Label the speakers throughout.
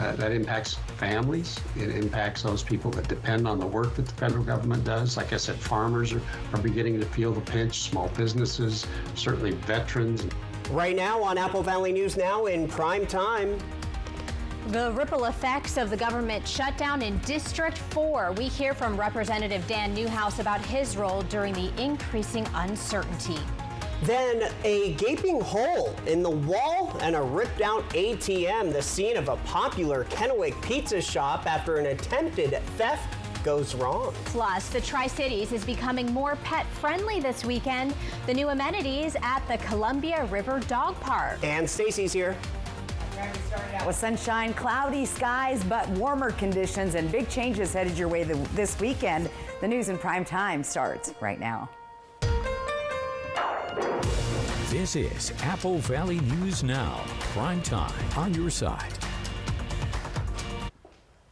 Speaker 1: That impacts families. It impacts those people that depend on the work that the federal government does. Like I said, farmers are beginning to feel the pinch, small businesses, certainly veterans.
Speaker 2: Right now on Apple Valley News Now in prime time.
Speaker 3: The ripple effects of the government shutdown in District 4. We hear from Representative Dan Newhouse about his role during the increasing uncertainty.
Speaker 2: Then a gaping hole in the wall and a ripped out ATM, the scene of a popular Kennewick pizza shop after an attempted theft goes wrong.
Speaker 3: Plus, the Tri-Cities is becoming more pet-friendly this weekend. The new amenities at the Columbia River Dog Park.
Speaker 2: And Stacy's here.
Speaker 4: We started out with sunshine, cloudy skies, but warmer conditions and big changes headed your way this weekend. The news in prime time starts right now.
Speaker 5: This is Apple Valley News Now, prime time on your side.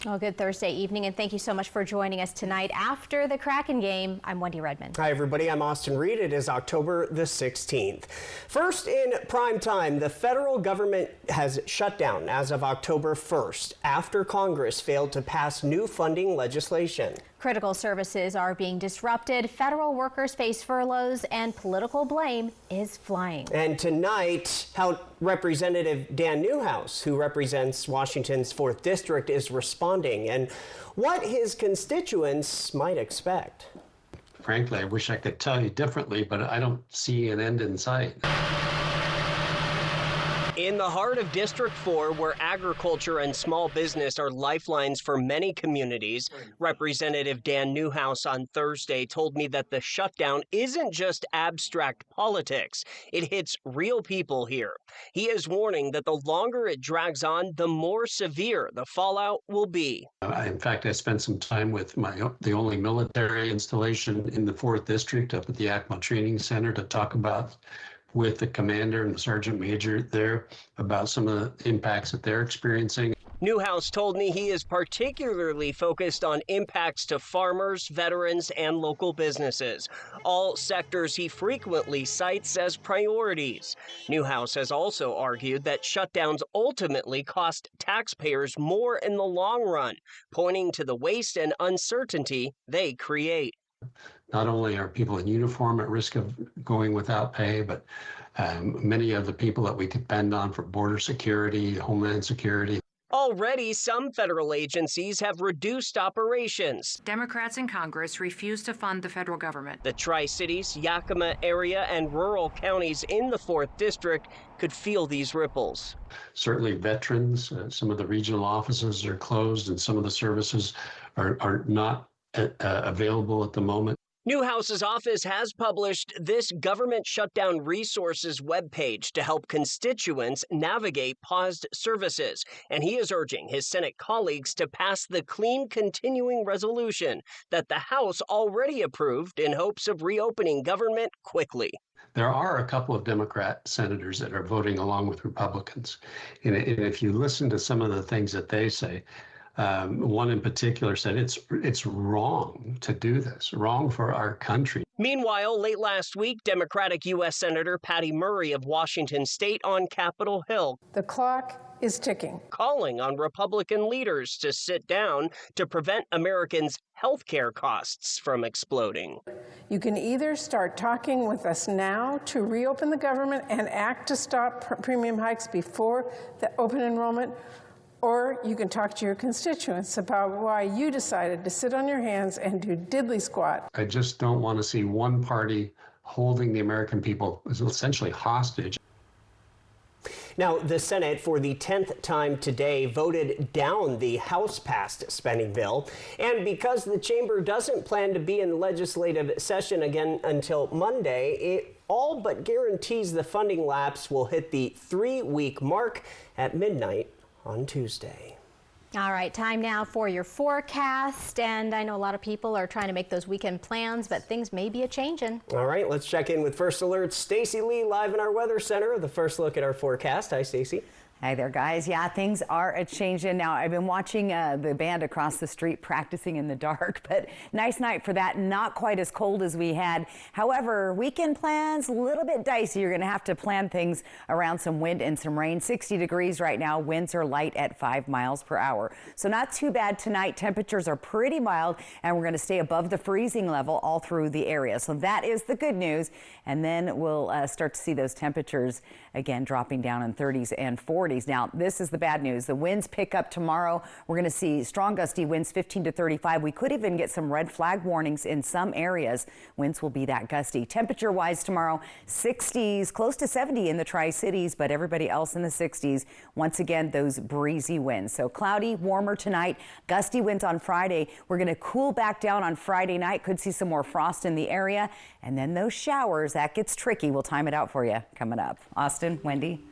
Speaker 3: Well, good Thursday evening, and thank you so much for joining us tonight. After the Kraken game, I'm Wendy Redmond.
Speaker 2: Hi, everybody. I'm Austin Reed. It is October the 16th. First in prime time, the federal government has shut down as of October 1st after Congress failed to pass new funding legislation.
Speaker 3: Critical services are being disrupted, federal workers face furloughs, and political blame is flying.
Speaker 2: And tonight, how Representative Dan Newhouse, who represents Washington's 4th District, is responding and what his constituents might expect.
Speaker 1: Frankly, I wish I could tell you differently, but I don't see an end in sight.
Speaker 2: In the heart of District 4, where agriculture and small business are lifelines for many communities, Representative Dan Newhouse on Thursday told me that the shutdown isn't just abstract politics. It hits real people here. He is warning that the longer it drags on, the more severe the fallout will be.
Speaker 1: In fact, I spent some time with the only military installation in the 4th District up at the Yakima Training Center to talk about with the commander and the sergeant major there about some of the impacts that they're experiencing.
Speaker 2: Newhouse told me he is particularly focused on impacts to farmers, veterans, and local businesses, all sectors he frequently cites as priorities. Newhouse has also argued that shutdowns ultimately cost taxpayers more in the long run, pointing to the waste and uncertainty they create.
Speaker 1: Not only are people in uniform at risk of going without pay, but many of the people that we depend on for border security, homeland security.
Speaker 2: Already, some federal agencies have reduced operations.
Speaker 6: Democrats in Congress refuse to fund the federal government.
Speaker 2: The Tri-Cities, Yakima area, and rural counties in the 4th District could feel these ripples.
Speaker 1: Certainly veterans, some of the regional offices are closed and some of the services are not available at the moment.
Speaker 2: Newhouse's office has published this government shutdown resources webpage to help constituents navigate paused services, and he is urging his Senate colleagues to pass the clean continuing resolution that the House already approved in hopes of reopening government quickly.
Speaker 1: There are a couple of Democrat senators that are voting along with Republicans, and if you listen to some of the things that they say, one in particular said it's wrong to do this, wrong for our country.
Speaker 2: Meanwhile, late last week, Democratic U.S. Senator Patty Murray of Washington State on Capitol Hill.
Speaker 7: The clock is ticking.
Speaker 2: Calling on Republican leaders to sit down to prevent Americans' health care costs from exploding.
Speaker 7: You can either start talking with us now to reopen the government and act to stop premium hikes before the open enrollment, or you can talk to your constituents about why you decided to sit on your hands and do diddly squat.
Speaker 1: I just don't want to see one party holding the American people essentially hostage.
Speaker 2: Now, the Senate, for the 10th time today, voted down the House-passed spending bill. And because the chamber doesn't plan to be in legislative session again until Monday, it all but guarantees the funding lapse will hit the 3-week mark at midnight on Tuesday.
Speaker 3: All right, time now for your forecast. And I know a lot of people are trying to make those weekend plans, but things may be a-changing.
Speaker 2: All right, let's check in with First Alert's Stacy Lee live in our Weather Center. The first look at our forecast. Hi, Stacy.
Speaker 4: Hi there, guys. Yeah, things are a-changing. Now, I've been watching the band across the street practicing in the dark, but nice night for that. Not quite as cold as we had. However, weekend plans, a little bit dicey. You're going to have to plan things around some wind and some rain. 60 degrees right now. Winds are light at 5 miles per hour. So not too bad tonight. Temperatures are pretty mild, and we're going to stay above the freezing level all through the area. So that is the good news. And then we'll start to see those temperatures again dropping down in 30s and 40s. Now, this is the bad news. The winds pick up tomorrow. We're going to see strong gusty winds 15 to 35. We could even get some red flag warnings in some areas. Winds will be that gusty. Temperature wise tomorrow, 60s, close to 70 in the Tri-Cities, but everybody else in the 60s. Once again, those breezy winds. So cloudy, warmer tonight, gusty winds on Friday. We're going to cool back down on Friday night. Could see some more frost in the area. And then those showers, that gets tricky. We'll time it out for you coming up. Austin, Wendy.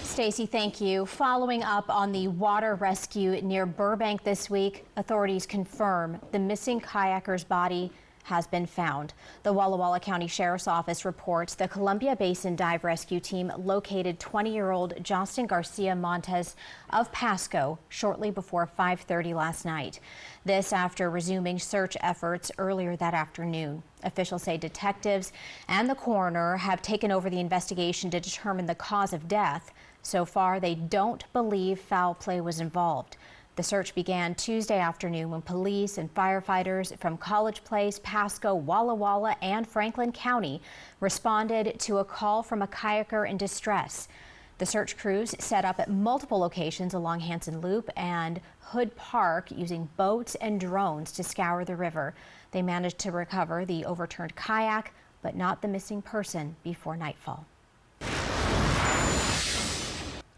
Speaker 3: Stacey, thank you. Following up on the water rescue near Burbank this week, authorities confirm the missing kayaker's body has been found. The Walla Walla County Sheriff's Office reports the Columbia Basin Dive Rescue Team located 20-year-old Justin Garcia Montes of Pasco shortly before 5:30 last night. This after resuming search efforts earlier that afternoon. Officials say detectives and the coroner have taken over the investigation to determine the cause of death. So far, they don't believe foul play was involved. The search began Tuesday afternoon when police and firefighters from College Place, Pasco, Walla Walla, and Franklin County responded to a call from a kayaker in distress. The search crews set up at multiple locations along Hanson Loop and Hood Park using boats and drones to scour the river. They managed to recover the overturned kayak, but not the missing person before nightfall.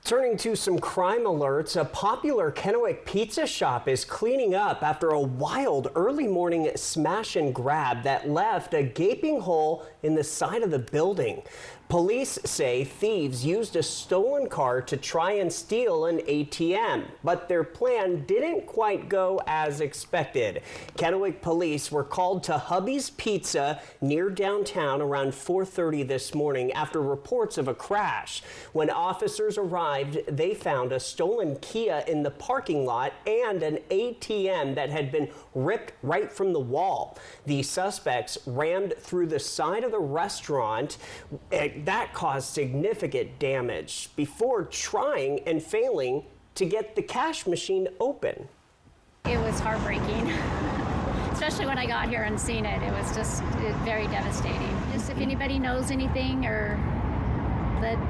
Speaker 2: Turning to some crime alerts, a popular Kennewick pizza shop is cleaning up after a wild early morning smash and grab that left a gaping hole in the side of the building. Police say thieves used a stolen car to try and steal an ATM, but their plan didn't quite go as expected. Kennewick police were called to Hubby's Pizza near downtown around 4:30 this morning after reports of a crash. When officers arrived, they found a stolen Kia in the parking lot and an ATM that had been ripped right from the wall. The suspects rammed through the side of the restaurant. That caused significant damage before trying and failing to get the cash machine open.
Speaker 8: It was heartbreaking, especially when I got here and seen it. It was just very devastating. Just if anybody knows anything, or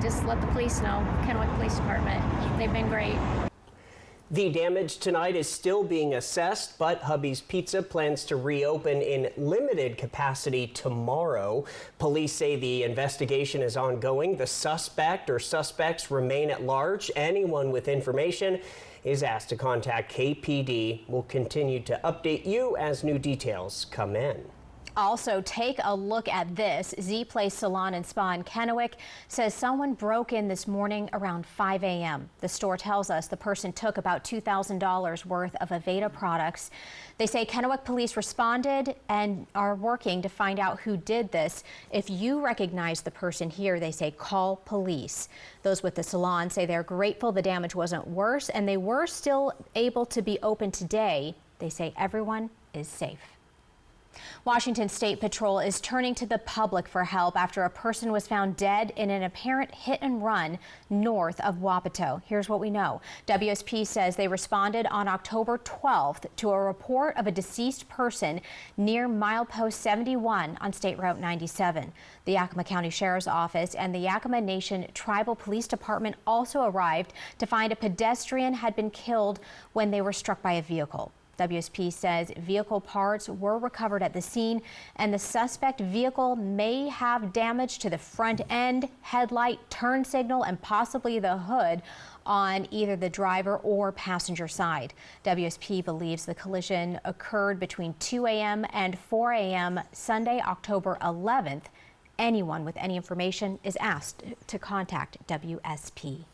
Speaker 8: just let the police know. Kennewick Police Department, they've been great.
Speaker 2: The damage tonight is still being assessed, but Hubby's Pizza plans to reopen in limited capacity tomorrow. Police say the investigation is ongoing. The suspect or suspects remain at large. Anyone with information is asked to contact KPD. We'll continue to update you as new details come in.
Speaker 3: Also, take a look at this. Z Place Salon and Spa in Kennewick says someone broke in this morning around 5 a.m. The store tells us the person took about $2,000 worth of Aveda products. They say Kennewick police responded and are working to find out who did this. If you recognize the person here, they say call police. Those with the salon say they're grateful the damage wasn't worse and they were still able to be open today. They say everyone is safe. Washington State Patrol is turning to the public for help after a person was found dead in an apparent hit and run north of Wapato. Here's what we know. WSP says they responded on October 12th to a report of a deceased person near milepost 71 on State Route 97. The Yakima County Sheriff's Office and the Yakima Nation Tribal Police Department also arrived to find a pedestrian had been killed when they were struck by a vehicle. WSP says vehicle parts were recovered at the scene and the suspect vehicle may have damage to the front end, headlight, turn signal, and possibly the hood on either the driver or passenger side. WSP believes the collision occurred between 2 a.m. and 4 a.m. Sunday, October 11th. Anyone with any information is asked to contact WSP.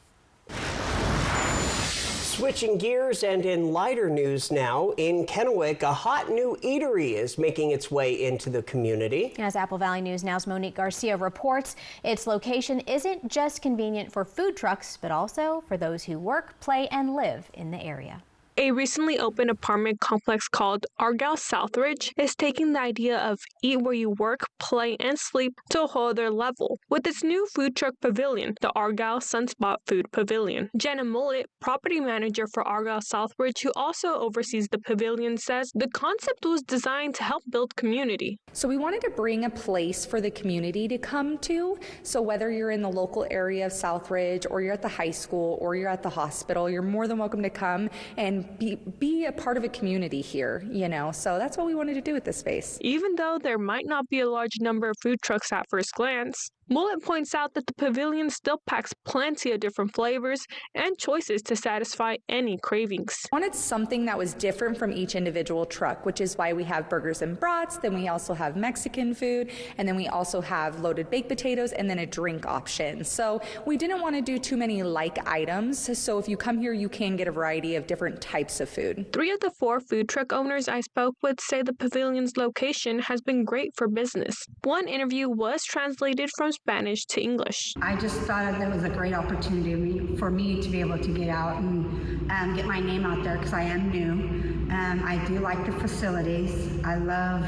Speaker 2: Switching gears and in lighter news now, in Kennewick, a hot new eatery is making its way into the community.
Speaker 3: As Apple Valley News Now's Monique Garcia reports, its location isn't just convenient for food trucks, but also for those who work, play, and live in the area.
Speaker 9: A recently opened apartment complex called Argyle Southridge is taking the idea of eat where you work, play, and sleep to a whole other level with its new food truck pavilion, the Argyle Sunspot Food Pavilion. Jenna Mullet, property manager for Argyle Southridge, who also oversees the pavilion, says the concept was designed to help build community.
Speaker 10: So we wanted to bring a place for the community to come to. So whether you're in the local area of Southridge or you're at the high school or you're at the hospital, you're more than welcome to come and be a part of a community here, you know. So that's what we wanted to do with this space.
Speaker 9: Even though there might not be a large number of food trucks at first glance, Mullet points out that the pavilion still packs plenty of different flavors and choices to satisfy any cravings.
Speaker 10: I wanted something that was different from each individual truck, which is why we have burgers and brats, then we also have Mexican food, and then we also have loaded baked potatoes and then a drink option. So we didn't want to do too many like items, so if you come here you can get a variety of different types of food.
Speaker 9: 3 of the 4 food truck owners I spoke with say the pavilion's location has been great for business. One interview was translated from Spanish to English.
Speaker 11: I just thought that was a great opportunity for me to be able to get out and get my name out there because I am new. I do like the facilities. I love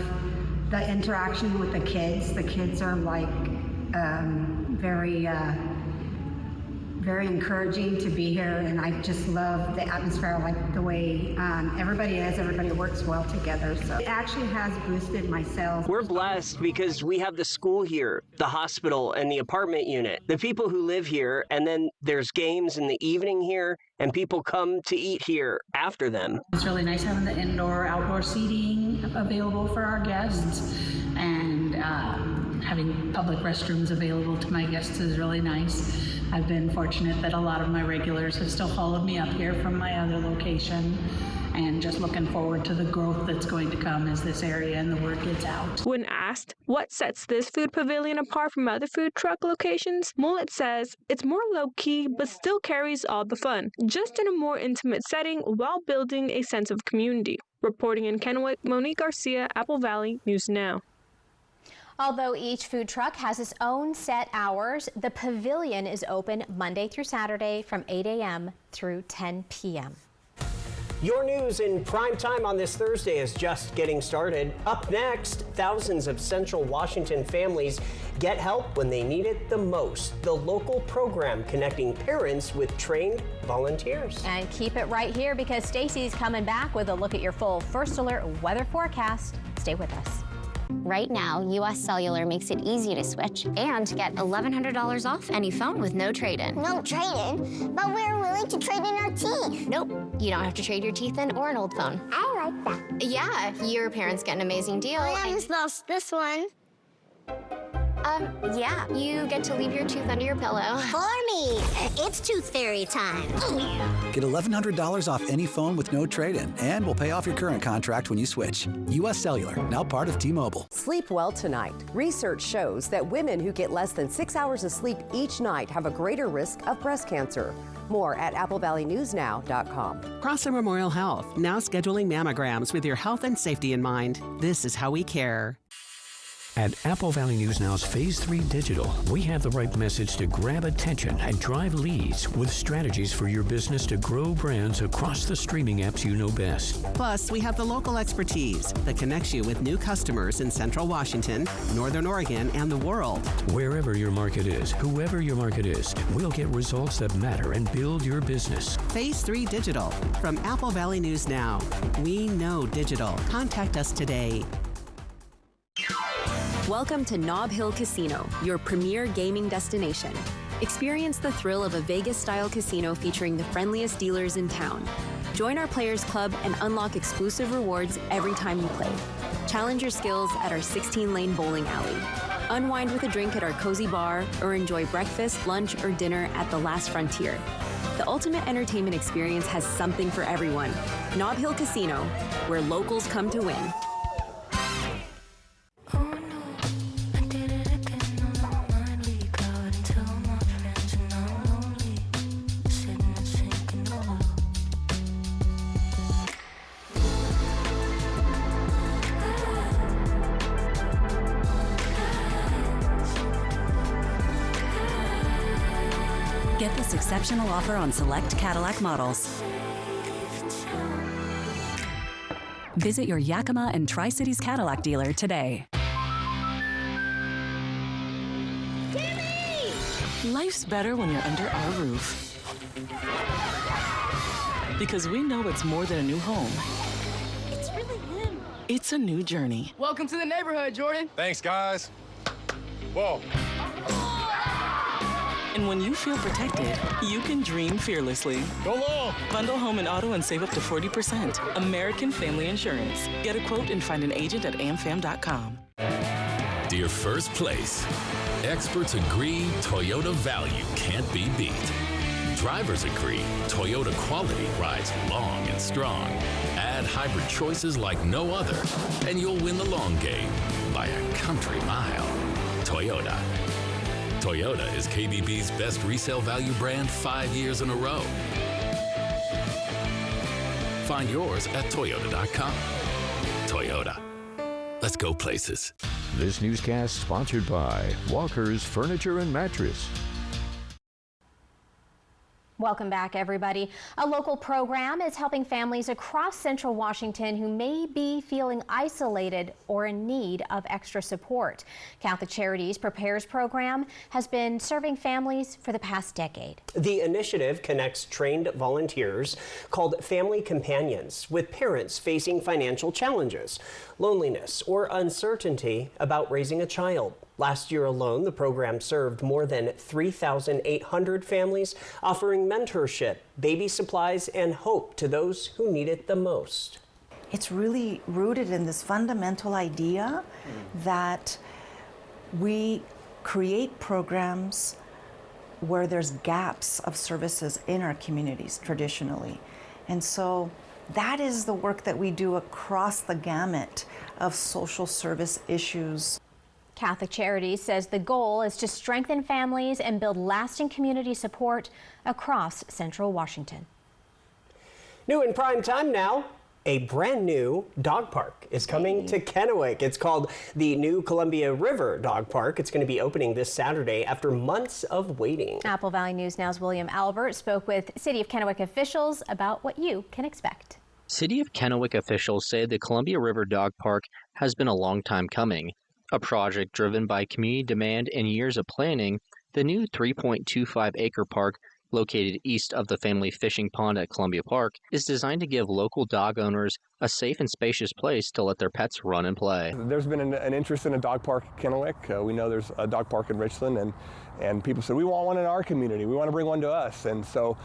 Speaker 11: the interaction with the kids. The kids are like very encouraging to be here, and I just love the atmosphere, like the way everybody works well together. So it actually has boosted my sales.
Speaker 2: We're blessed because we have the school here, the hospital, and the apartment unit. The people who live here, and then there's games in the evening here, and people come to eat here after them.
Speaker 12: It's really nice having the indoor-outdoor seating available for our guests, and having public restrooms available to my guests is really nice. I've been fortunate that a lot of my regulars have still followed me up here from my other location, and just looking forward to the growth that's going to come as this area and the word gets out.
Speaker 9: When asked what sets this food pavilion apart from other food truck locations, Mullet says it's more low-key but still carries all the fun, just in a more intimate setting while building a sense of community. Reporting in Kennewick, Monique Garcia, Apple Valley News Now.
Speaker 3: Although each food truck has its own set hours, the pavilion is open Monday through Saturday from 8 a.m. through 10 p.m.
Speaker 2: Your news in prime time on this Thursday is just getting started. Up next, thousands of Central Washington families get help when they need it the most. The local program connecting parents with trained volunteers.
Speaker 3: And keep it right here because Stacy's coming back with a look at your full First Alert weather forecast. Stay with us.
Speaker 13: Right now, U.S. Cellular makes it easy to switch and to get $1,100 off any phone with no trade-in.
Speaker 14: No trade-in? But we're willing to trade in our teeth.
Speaker 13: Nope. You don't have to trade your teeth in or an old phone.
Speaker 14: I like that.
Speaker 13: Yeah, your parents get an amazing deal.
Speaker 14: I almost lost this one.
Speaker 13: Yeah, you get to leave your tooth under your pillow.
Speaker 14: For me, it's Tooth Fairy time.
Speaker 15: Get $1,100 off any phone with no trade-in, and we'll pay off your current contract when you switch. U.S. Cellular, now part of T-Mobile.
Speaker 16: Sleep well tonight. Research shows that women who get less than 6 hours of sleep each night have a greater risk of breast cancer. More at AppleValleyNewsNow.com.
Speaker 17: Prosser Memorial Health, now scheduling mammograms with your health and safety in mind. This is how we care.
Speaker 5: At Apple Valley News Now's Phase 3 Digital, we have the right message to grab attention and drive leads with strategies for your business to grow brands across the streaming apps you know best.
Speaker 17: Plus, we have the local expertise that connects you with new customers in Central Washington, Northern Oregon, and the world.
Speaker 5: Wherever your market is, whoever your market is, we'll get results that matter and build your business.
Speaker 17: Phase 3 Digital from Apple Valley News Now. We know digital. Contact us today.
Speaker 18: Welcome to Nob Hill Casino, your premier gaming destination. Experience the thrill of a Vegas-style casino featuring the friendliest dealers in town. Join our Players Club and unlock exclusive rewards every time you play. Challenge your skills at our 16-lane bowling alley. Unwind with a drink at our cozy bar, or enjoy breakfast, lunch, or dinner at the Last Frontier. The ultimate entertainment experience has something for everyone. Nob Hill Casino, where locals come to win.
Speaker 19: exceptional offer on select Cadillac models. Visit your Yakima and Tri-Cities Cadillac dealer today.
Speaker 20: Life's better when you're under our roof. Because we know it's more than a new home.
Speaker 21: It's really him.
Speaker 20: It's a new journey.
Speaker 21: Welcome to the neighborhood, Jordan.
Speaker 22: Thanks, guys. Whoa.
Speaker 20: And when you feel protected, you can dream fearlessly.
Speaker 22: Go long.
Speaker 20: Bundle home and auto and save up to 40%. American Family Insurance. Get a quote and find an agent at amfam.com.
Speaker 23: Dear First Place, experts agree Toyota value can't be beat. Drivers agree Toyota quality rides long and strong. Add hybrid choices like no other, and you'll win the long game by a country mile. Toyota. Toyota is KBB's best resale value brand 5 years in a row. Find yours at Toyota.com. Toyota. Let's go places.
Speaker 5: This newscast sponsored by Walker's Furniture and Mattress.
Speaker 3: Welcome back, everybody. A local program is helping families across Central Washington who may be feeling isolated or in need of extra support. Catholic Charities Prepares program has been serving families for the past decade.
Speaker 2: The initiative connects trained volunteers called Family Companions with parents facing financial challenges, loneliness, or uncertainty about raising a child. Last year alone, the program served more than 3,800 families, offering mentorship, baby supplies, and hope to those who need it the most.
Speaker 24: It's really rooted in this fundamental idea that we create programs where there's gaps of services in our communities traditionally. And so that is the work that we do across the gamut of social service issues.
Speaker 3: Catholic Charities says the goal is to strengthen families and build lasting community support across Central Washington.
Speaker 2: New in prime time now, a brand new dog park is coming to Kennewick. It's called the New Columbia River Dog Park. It's going to be opening this Saturday after months of waiting.
Speaker 3: Apple Valley News Now's William Albert spoke with City of Kennewick officials about what you can expect.
Speaker 25: City of Kennewick officials say the Columbia River Dog Park has been a long time coming. A project driven by community demand and years of planning, the new 3.25-acre park located east of the family fishing pond at Columbia Park is designed to give local dog owners a safe and spacious place to let their pets run and play.
Speaker 22: There's been an interest in a dog park in Kennewick. We know there's a dog park in Richland, and people said, we want one in our community. We want to bring one to us. And so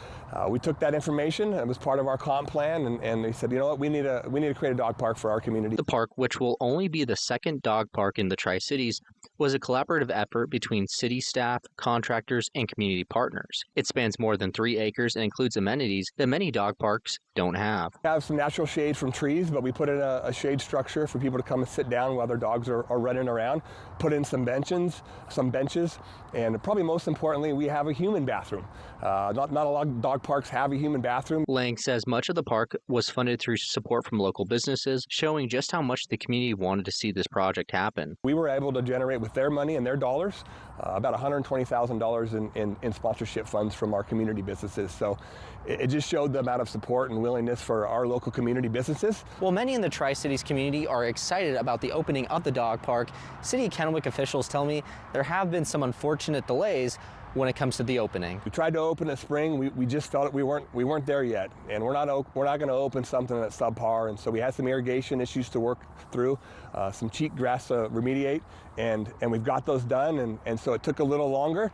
Speaker 22: we took that information. It was part of our comp plan, and they said, you know what, we need to create a dog park for our community.
Speaker 25: The park, which will only be the second dog park in the Tri-Cities, was a collaborative effort between city staff, contractors, and community partners. It spans more than 3 acres and includes amenities that many dog parks don't have.
Speaker 22: We have some natural shade from trees, but we put in a shade structure for people to come and sit down while their dogs are running around. Put in some benches, and probably most importantly, we have a human bathroom. Not a lot of dog parks have a human bathroom.
Speaker 25: Lang says much of the park was funded through support from local businesses, showing just how much the community wanted to see this project happen.
Speaker 22: We were able to generate with their money and their dollars about $120,000 in sponsorship funds from our community businesses. So it just showed the amount of support and willingness for our local community businesses.
Speaker 25: Well, many in the Tri-Cities community are excited about the opening of the dog park. City of Kennewick officials tell me there have been some unfortunate delays when it comes to the opening.
Speaker 22: We tried to open in spring. We just felt we weren't there yet, and we're not going to open something that's subpar. And so we had some irrigation issues to work through, some cheat grass to remediate, and we've got those done. And so it took a little longer,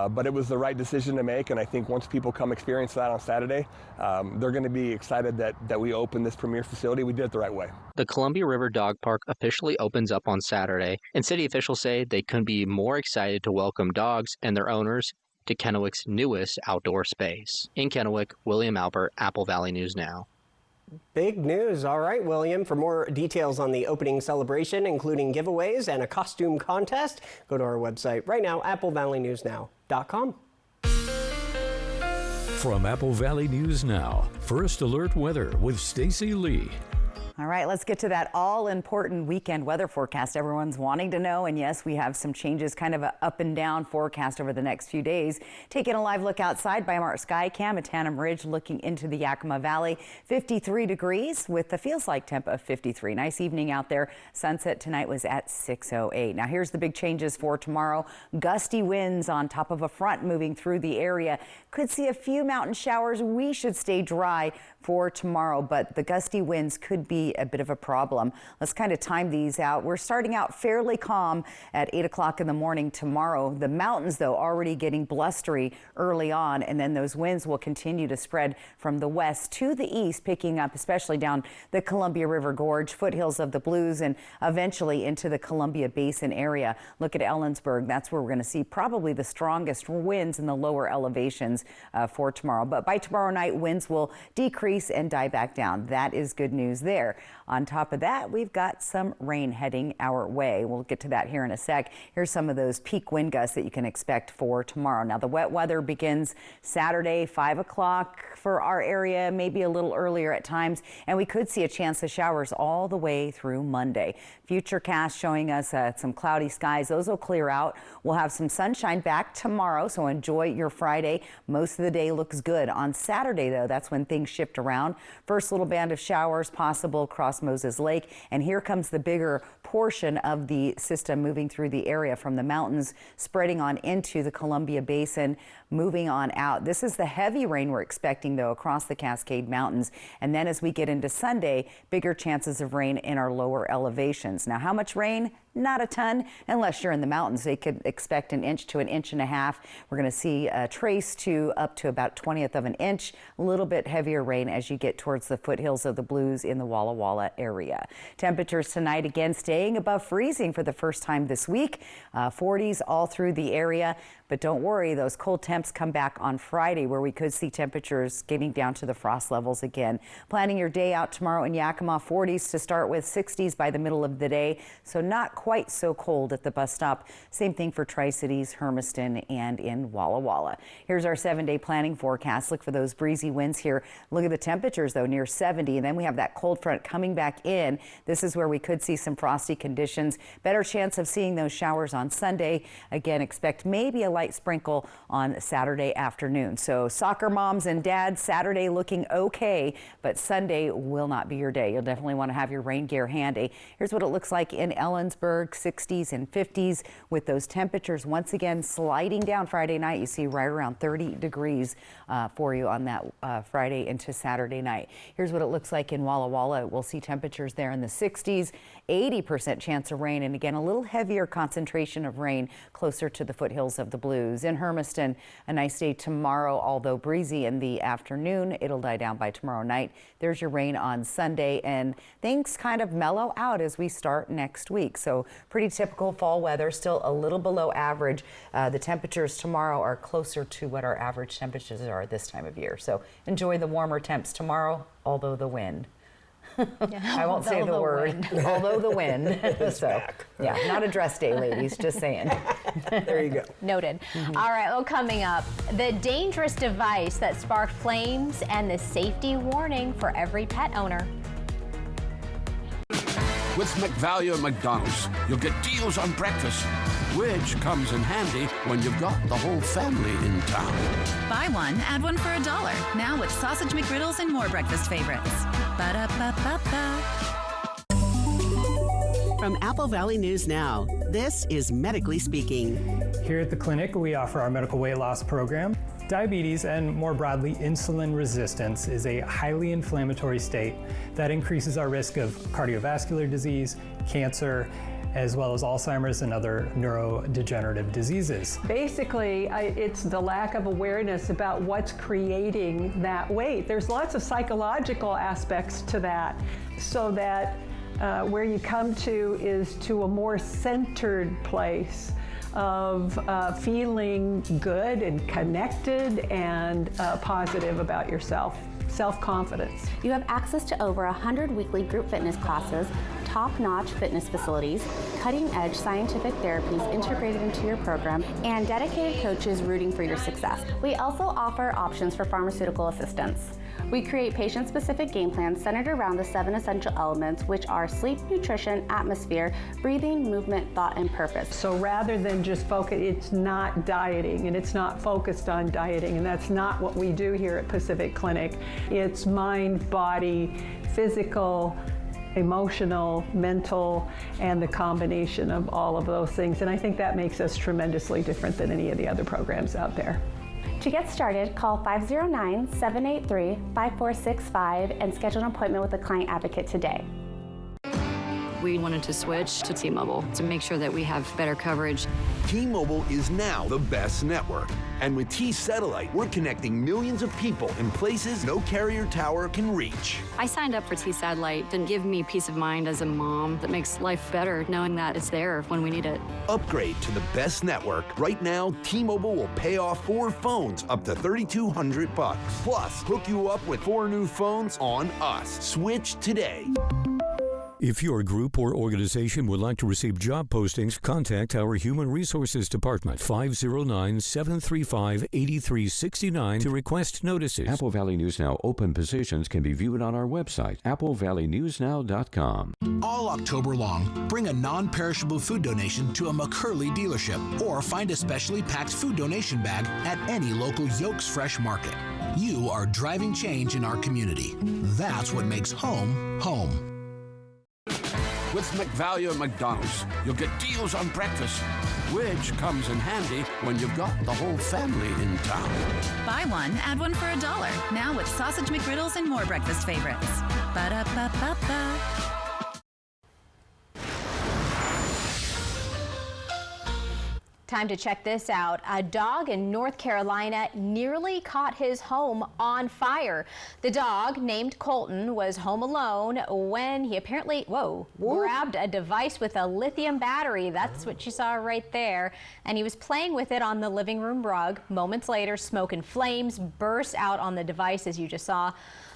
Speaker 22: but it was the right decision to make. And I think once people come experience that on Saturday, they're going to be excited that we opened this premier facility. We did it the right way.
Speaker 25: The Columbia River Dog Park officially opens up on Saturday, and city officials say they couldn't be more excited to welcome dogs and their owners to Kennewick's newest outdoor space. In Kennewick, William Albert, Apple Valley News Now.
Speaker 2: Big news. All right, William, for more details on the opening celebration, including giveaways and a costume contest, go to our website right now, applevalleyNewsNow.com.
Speaker 5: From Apple Valley News Now, First Alert Weather with Stacy Lee.
Speaker 1: All right, let's get to that all-important weekend weather forecast everyone's wanting to know. And yes, we have some changes, kind of an up and down forecast over the next few days. Taking a live look outside by our sky cam at Tanum Ridge, looking into the Yakima Valley. 53 degrees with the feels like temp of 53. Nice evening out there. Sunset tonight was at 6:08. Now here's the big changes for tomorrow. Gusty winds on top of a front moving through the area. Could see a few mountain showers. We should stay dry for tomorrow, but the gusty winds could be a bit of a problem. Let's kind of time these out. We're starting out fairly calm at 8 o'clock in the morning tomorrow. The mountains, though, already getting blustery early on, and then those winds will continue to spread from the west to the east, picking up especially down the Columbia River Gorge, foothills of the Blues, and eventually into the Columbia Basin area. Look at Ellensburg. That's where we're going to see probably the strongest winds in the lower elevations for tomorrow. But by tomorrow night, winds will decrease and die back down. That is good news there. On top of that, we've got some rain heading our way. We'll get to that here in a sec. Here's some of those peak wind gusts that you can expect for tomorrow. Now, the wet weather begins Saturday, 5 o'clock for our area, maybe a little earlier at times, and we could see a chance of showers all the way through Monday. Futurecast showing us some cloudy skies. Those will clear out. We'll have some sunshine back tomorrow, so enjoy your Friday. Most of the day looks good. On Saturday, though, that's when things shift around. First little band of showers possible across Moses Lake, and here comes the bigger portion of the system moving through the area from the mountains, spreading on into the Columbia Basin, moving on out. This is the heavy rain we're expecting, though, across the Cascade Mountains. And then as we get into Sunday, bigger chances of rain in our lower elevations. Now, how much rain? Not a ton, unless you're in the mountains. They could expect 1 inch to 1.5 inches. We're going to see a trace to up to about 1/20 of an inch. A little bit heavier rain as you get towards the foothills of the Blues in the Walla Walla area. Temperatures tonight again staying above freezing for the first time this week. 40s all through the area. But don't worry, those cold temps come back on Friday, where we could see temperatures getting down to the frost levels again. Planning your day out tomorrow in Yakima, 40s to start with, 60s by the middle of the day. So not quite so cold at the bus stop. Same thing for Tri-Cities, Hermiston, and in Walla Walla. Here's our 7-day planning forecast. Look for those breezy winds here. Look at the temperatures, though, near 70. And then we have that cold front coming back in. This is where we could see some frosty conditions. Better chance of seeing those showers on Sunday. Again, expect maybe a light sprinkle on Saturday afternoon. So soccer moms and dads, Saturday looking okay, but Sunday will not be your day. You'll definitely want to have your rain gear handy. Here's what it looks like in Ellensburg, 60s and 50s with those temperatures once again sliding down Friday night. You see right around 30 degrees for you on that Friday into Saturday night. Here's what it looks like in Walla Walla. We'll see temperatures there in the 60s, 80% chance of rain, and again a little heavier concentration of rain closer to the foothills of the Blues. In Hermiston, a nice day tomorrow, although breezy in the afternoon. It'll die down by tomorrow night. There's your rain on Sunday, and things kind of mellow out as we start next week. So pretty typical fall weather, still a little below average. The temperatures tomorrow are closer to what our average temperatures are this time of year. So enjoy the warmer temps tomorrow, although the wind. I won't say the word, although the wind. So, yeah, not a dress day, ladies, just saying. There you go.
Speaker 3: Noted. All right, well, coming up, the dangerous device that sparked flames and the safety warning for every pet owner.
Speaker 4: With McValue at McDonald's, you'll get deals on breakfast, which comes in handy when you've got the whole family in town.
Speaker 19: Buy one, add one for $1. Now with Sausage McGriddles and more breakfast favorites. Ba-da-ba-ba-ba.
Speaker 17: From Apple Valley News Now, this is Medically Speaking.
Speaker 6: Here at the clinic, we offer our medical weight loss program. Diabetes, and more broadly, insulin resistance, is a highly inflammatory state that increases our risk of cardiovascular disease, cancer, as well as Alzheimer's and other neurodegenerative diseases.
Speaker 7: Basically, it's the lack of awareness about what's creating that weight. There's lots of psychological aspects to that, so that where you come to is to a more centered place of feeling good and connected and positive about yourself, self-confidence.
Speaker 8: You have access to over 100 weekly group fitness classes, top-notch fitness facilities, cutting-edge scientific therapies integrated into your program, and dedicated coaches rooting for your success. We also offer options for pharmaceutical assistance. We create patient-specific game plans centered around the 7 essential elements, which are sleep, nutrition, atmosphere, breathing, movement, thought, and purpose.
Speaker 7: So rather than just focus, it's not dieting and it's not focused on dieting, and that's not what we do here at Pacific Clinic. It's mind, body, physical, emotional, mental, and the combination of all of those things. And I think that makes us tremendously different than any of the other programs out there.
Speaker 8: To get started, call 509-783-5465 and schedule an appointment with a client advocate today.
Speaker 9: We wanted to switch to T-Mobile to make sure that we have better coverage.
Speaker 10: T-Mobile is now the best network. And with T-Satellite, we're connecting millions of people in places no carrier tower can reach.
Speaker 9: I signed up for T-Satellite to give me peace of mind as a mom that makes life better knowing that it's there when we need it.
Speaker 10: Upgrade to the best network. Right now, T-Mobile will pay off 4 phones up to $3,200. Plus, hook you up with 4 new phones on us. Switch today.
Speaker 5: If your group or organization would like to receive job postings, contact our Human Resources Department, 509-735-8369 to request notices.
Speaker 11: Apple Valley News Now open positions can be viewed on our website, applevalleyNewsNow.com.
Speaker 12: All October long, bring a non-perishable food donation to a McCurley dealership or find a specially packed food donation bag at any local Yolks Fresh market. You are driving change in our community. That's what makes home, home.
Speaker 4: With McValue at McDonald's, you'll get deals on breakfast, which comes in handy when you've got the whole family in town.
Speaker 19: Buy one, add one for $1. Now with Sausage McGriddles and more breakfast favorites. Ba-da-ba-ba-ba.
Speaker 3: Time to check this out. A dog in North Carolina nearly caught his home on fire. The dog, named Colton, was home alone when he apparently, grabbed a device with a lithium battery. That's what you saw right there. And he was playing with it on the living room rug. Moments later, smoke and flames burst out on the device, as you just saw.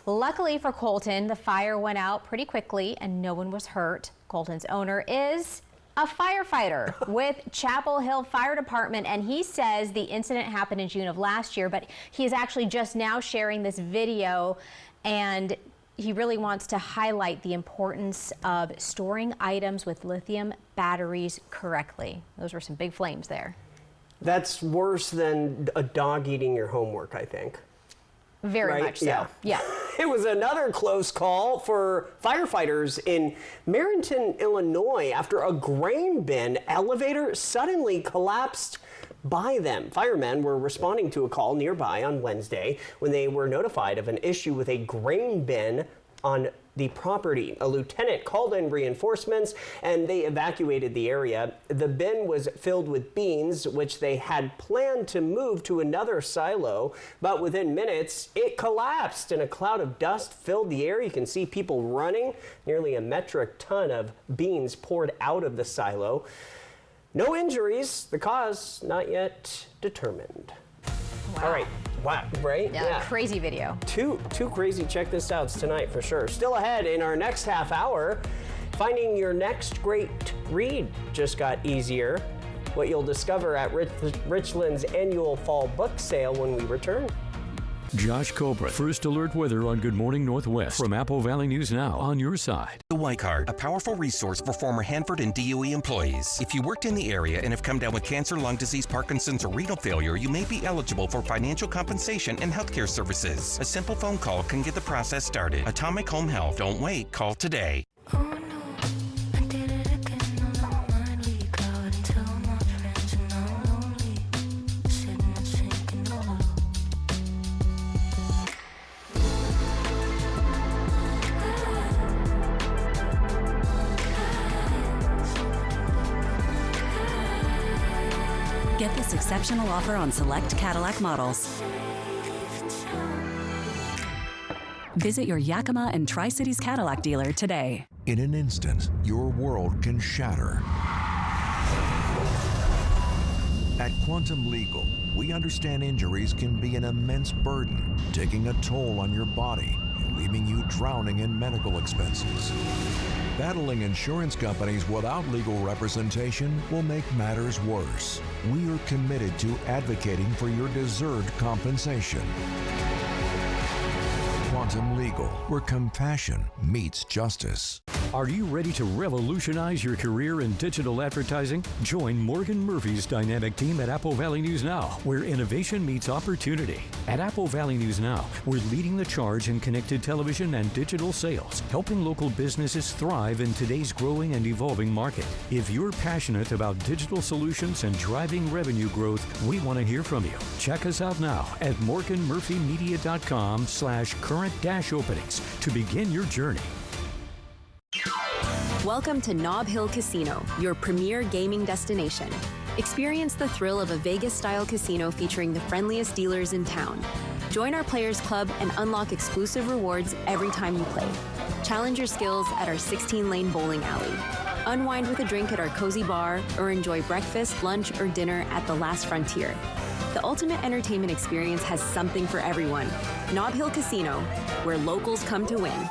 Speaker 3: Luckily for Colton, the fire went out pretty quickly and no one was hurt. Colton's owner is a firefighter with Chapel Hill Fire Department, and he says the incident happened in June of last year, but he is actually just now sharing this video, and he really wants to highlight the importance of storing items with lithium batteries correctly. Those were some big flames there.
Speaker 2: That's worse than a dog eating your homework, I think.
Speaker 3: Very much so. Yeah.
Speaker 2: It was another close call for firefighters in Merrington, Illinois, after a grain bin elevator suddenly collapsed by them. Firemen were responding to a call nearby on Wednesday when they were notified of an issue with a grain bin on the property. A lieutenant called in reinforcements and they evacuated the area. The bin was filled with beans, which they had planned to move to another silo, but within minutes it collapsed and a cloud of dust filled the air. You can see people running. Nearly a metric ton of beans poured out of the silo. No injuries. The cause not yet determined.
Speaker 3: Wow.
Speaker 2: All right. Wow, right?
Speaker 3: Yeah, crazy video.
Speaker 2: Two crazy check this outs tonight for sure. Still ahead in our next half hour, finding your next great read just got easier. What you'll discover at Richland's annual fall book sale when we return.
Speaker 5: Josh Cobra, First Alert Weather on Good Morning Northwest from Apple Valley News Now, on your side.
Speaker 13: The White Card, a powerful resource for former Hanford and DOE employees. If you worked in the area and have come down with cancer, lung disease, Parkinson's, or renal failure, you may be eligible for financial compensation and healthcare services. A simple phone call can get the process started. Atomic Home Health. Don't wait. Call today.
Speaker 26: Get this exceptional offer on select Cadillac models. Visit your Yakima and Tri-Cities Cadillac dealer today.
Speaker 27: In an instant, your world can shatter. At Quantum Legal, we understand injuries can be an immense burden, taking a toll on your body and leaving you drowning in medical expenses. Battling insurance companies without legal representation will make matters worse. We are committed to advocating for your deserved compensation. Quantum Legal, where compassion meets justice.
Speaker 5: Are you ready to revolutionize your career in digital advertising? Join Morgan Murphy's dynamic team at Apple Valley News Now, where innovation meets opportunity. At Apple Valley News Now, we're leading the charge in connected television and digital sales, helping local businesses thrive in today's growing and evolving market. If you're passionate about digital solutions and driving revenue growth, we want to hear from you. Check us out now at morganmurphymedia.com/current-openings to begin your journey.
Speaker 14: Welcome to Nob Hill Casino, your premier gaming destination. Experience the thrill of a Vegas-style casino featuring the friendliest dealers in town. Join our Players Club and unlock exclusive rewards every time you play. Challenge your skills at our 16-lane bowling alley. Unwind with a drink at our cozy bar, or enjoy breakfast, lunch, or dinner at the Last Frontier. The ultimate entertainment experience has something for everyone. Nob Hill Casino, where locals come to win.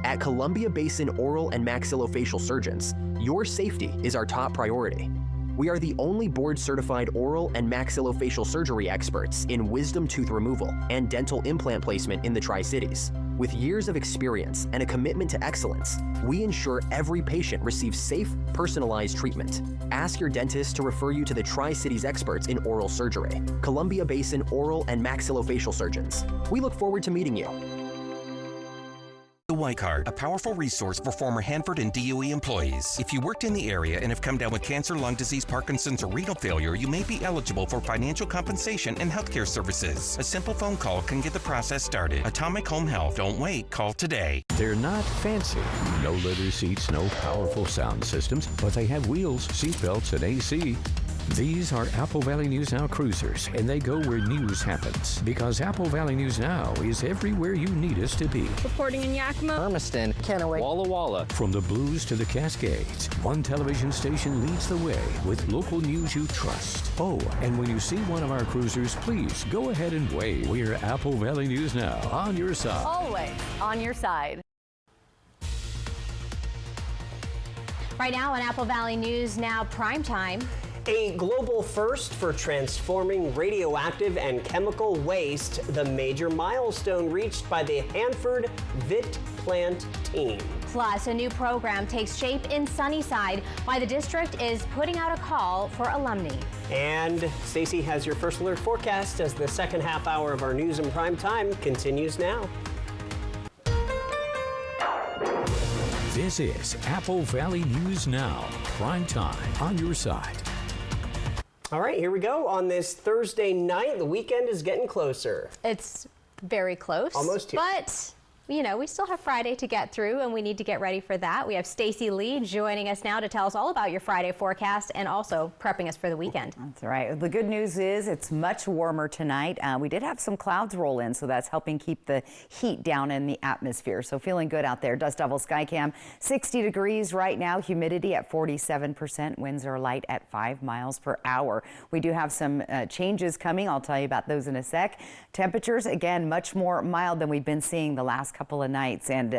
Speaker 15: At Columbia Basin Oral and Maxillofacial Surgeons, your safety is our top priority. We are the only board-certified oral and maxillofacial surgery experts in wisdom tooth removal and dental implant placement in the Tri-Cities. With years of experience and a commitment to excellence, we ensure every patient receives safe, personalized treatment. Ask your dentist to refer you to the Tri-Cities experts in oral surgery. Columbia Basin Oral and Maxillofacial Surgeons. We look forward to meeting you.
Speaker 13: The Y Card, a powerful resource for former Hanford and DOE employees. If you worked in the area and have come down with cancer, lung disease, Parkinson's, or renal failure, you may be eligible for financial compensation and healthcare services. A simple phone call can get the process started. Atomic Home Health. Don't wait. Call today.
Speaker 5: They're not fancy. No leather seats, no powerful sound systems, but they have wheels, seatbelts, and AC. These are Apple Valley News Now cruisers, and they go where news happens. Because Apple Valley News Now is everywhere you need us to be.
Speaker 16: Reporting in Yakima, Hermiston, Kennewick, Walla Walla.
Speaker 5: From the Blues to the Cascades, one television station leads the way with local news you trust. Oh, and when you see one of our cruisers, please go ahead and wave. We're Apple Valley News Now, on your side.
Speaker 18: Always on your side.
Speaker 3: Right now on Apple Valley News Now Primetime.
Speaker 2: A global first for transforming radioactive and chemical waste, the major milestone reached by the Hanford VIT plant team.
Speaker 3: Plus, a new program takes shape in Sunnyside, why the district is putting out a call for alumni.
Speaker 2: And Stacy has your first alert forecast as the second half hour of our news in prime time continues now.
Speaker 5: This is Apple Valley News Now, prime time, on your side.
Speaker 2: All right, here we go. On this Thursday night, the weekend is getting closer.
Speaker 3: It's very close.
Speaker 2: Almost here.
Speaker 3: But, you know, we still have Friday to get through, and we need to get ready for that. We have Stacy Lee joining us now to tell us all about your Friday forecast and also prepping us for the weekend.
Speaker 1: That's right. The good news is it's much warmer tonight. We did have some clouds roll in, so that's helping keep the heat down in the atmosphere. So feeling good out there. Dust Devil Skycam, 60 degrees right now. Humidity at 47%. Winds are light at 5 miles per hour. We do have some changes coming. I'll tell you about those in a sec. Temperatures, again, much more mild than we've been seeing the last couple of nights, and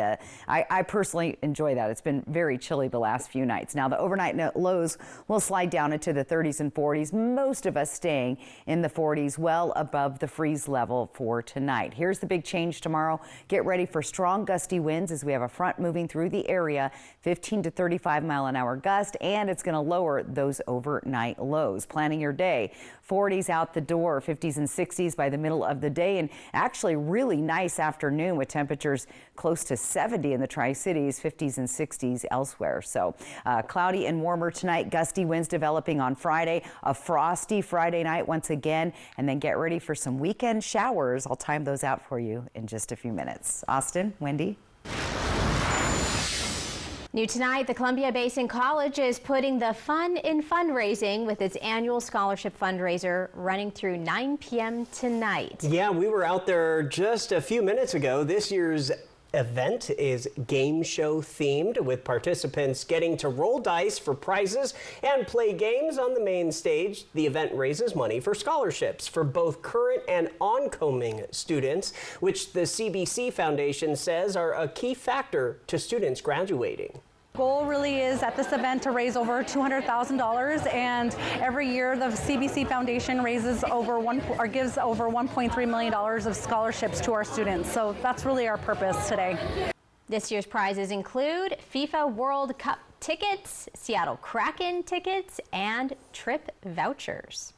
Speaker 1: I personally enjoy that. It's been very chilly the last few nights. Now the overnight lows will slide down into the 30s and 40s, most of us staying in the 40s, well above the freeze level for tonight. Here's the big change tomorrow. Get ready for strong gusty winds as we have a front moving through the area, 15 to 35 mile an hour gust, and it's going to lower those overnight lows. Planning your day, 40s out the door, 50s and 60s by the middle of the day, and actually really nice afternoon with temperatures close to 70 in the Tri-Cities, 50s and 60s elsewhere. So cloudy and warmer tonight, gusty winds developing on Friday, a frosty Friday night once again, and then get ready for some weekend showers. I'll time those out for you in just a few minutes. Austin, Wendy.
Speaker 3: New tonight, the Columbia Basin College is putting the fun in fundraising with its annual scholarship fundraiser running through 9 p.m. tonight.
Speaker 2: Yeah, we were out there just a few minutes ago. This year's event is game show themed, with participants getting to roll dice for prizes and play games on the main stage. The event raises money for scholarships for both current and oncoming students, which the CBC Foundation says are a key factor to students graduating.
Speaker 17: Goal really is at this event to raise over $200,000, and every year the CBC Foundation raises over gives over $1.3 million of scholarships to our students. So that's really our purpose today.
Speaker 3: This year's prizes include FIFA World Cup tickets, Seattle Kraken tickets, and trip vouchers.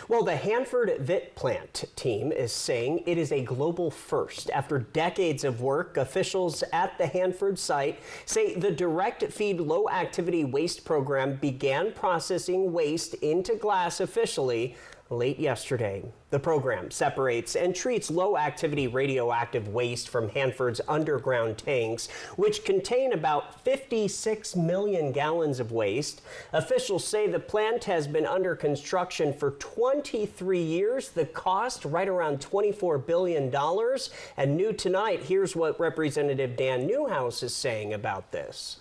Speaker 2: Well, the Hanford Vit Plant team is saying it is a global first. After decades of work, officials at the Hanford site say the direct feed low activity waste program began processing waste into glass officially late yesterday. The program separates and treats low-activity radioactive waste from Hanford's underground tanks, which contain about 56 million gallons of waste. Officials say the plant has been under construction for 23 years. The cost right around $24 billion. And new tonight, here's what Representative Dan Newhouse is saying about this.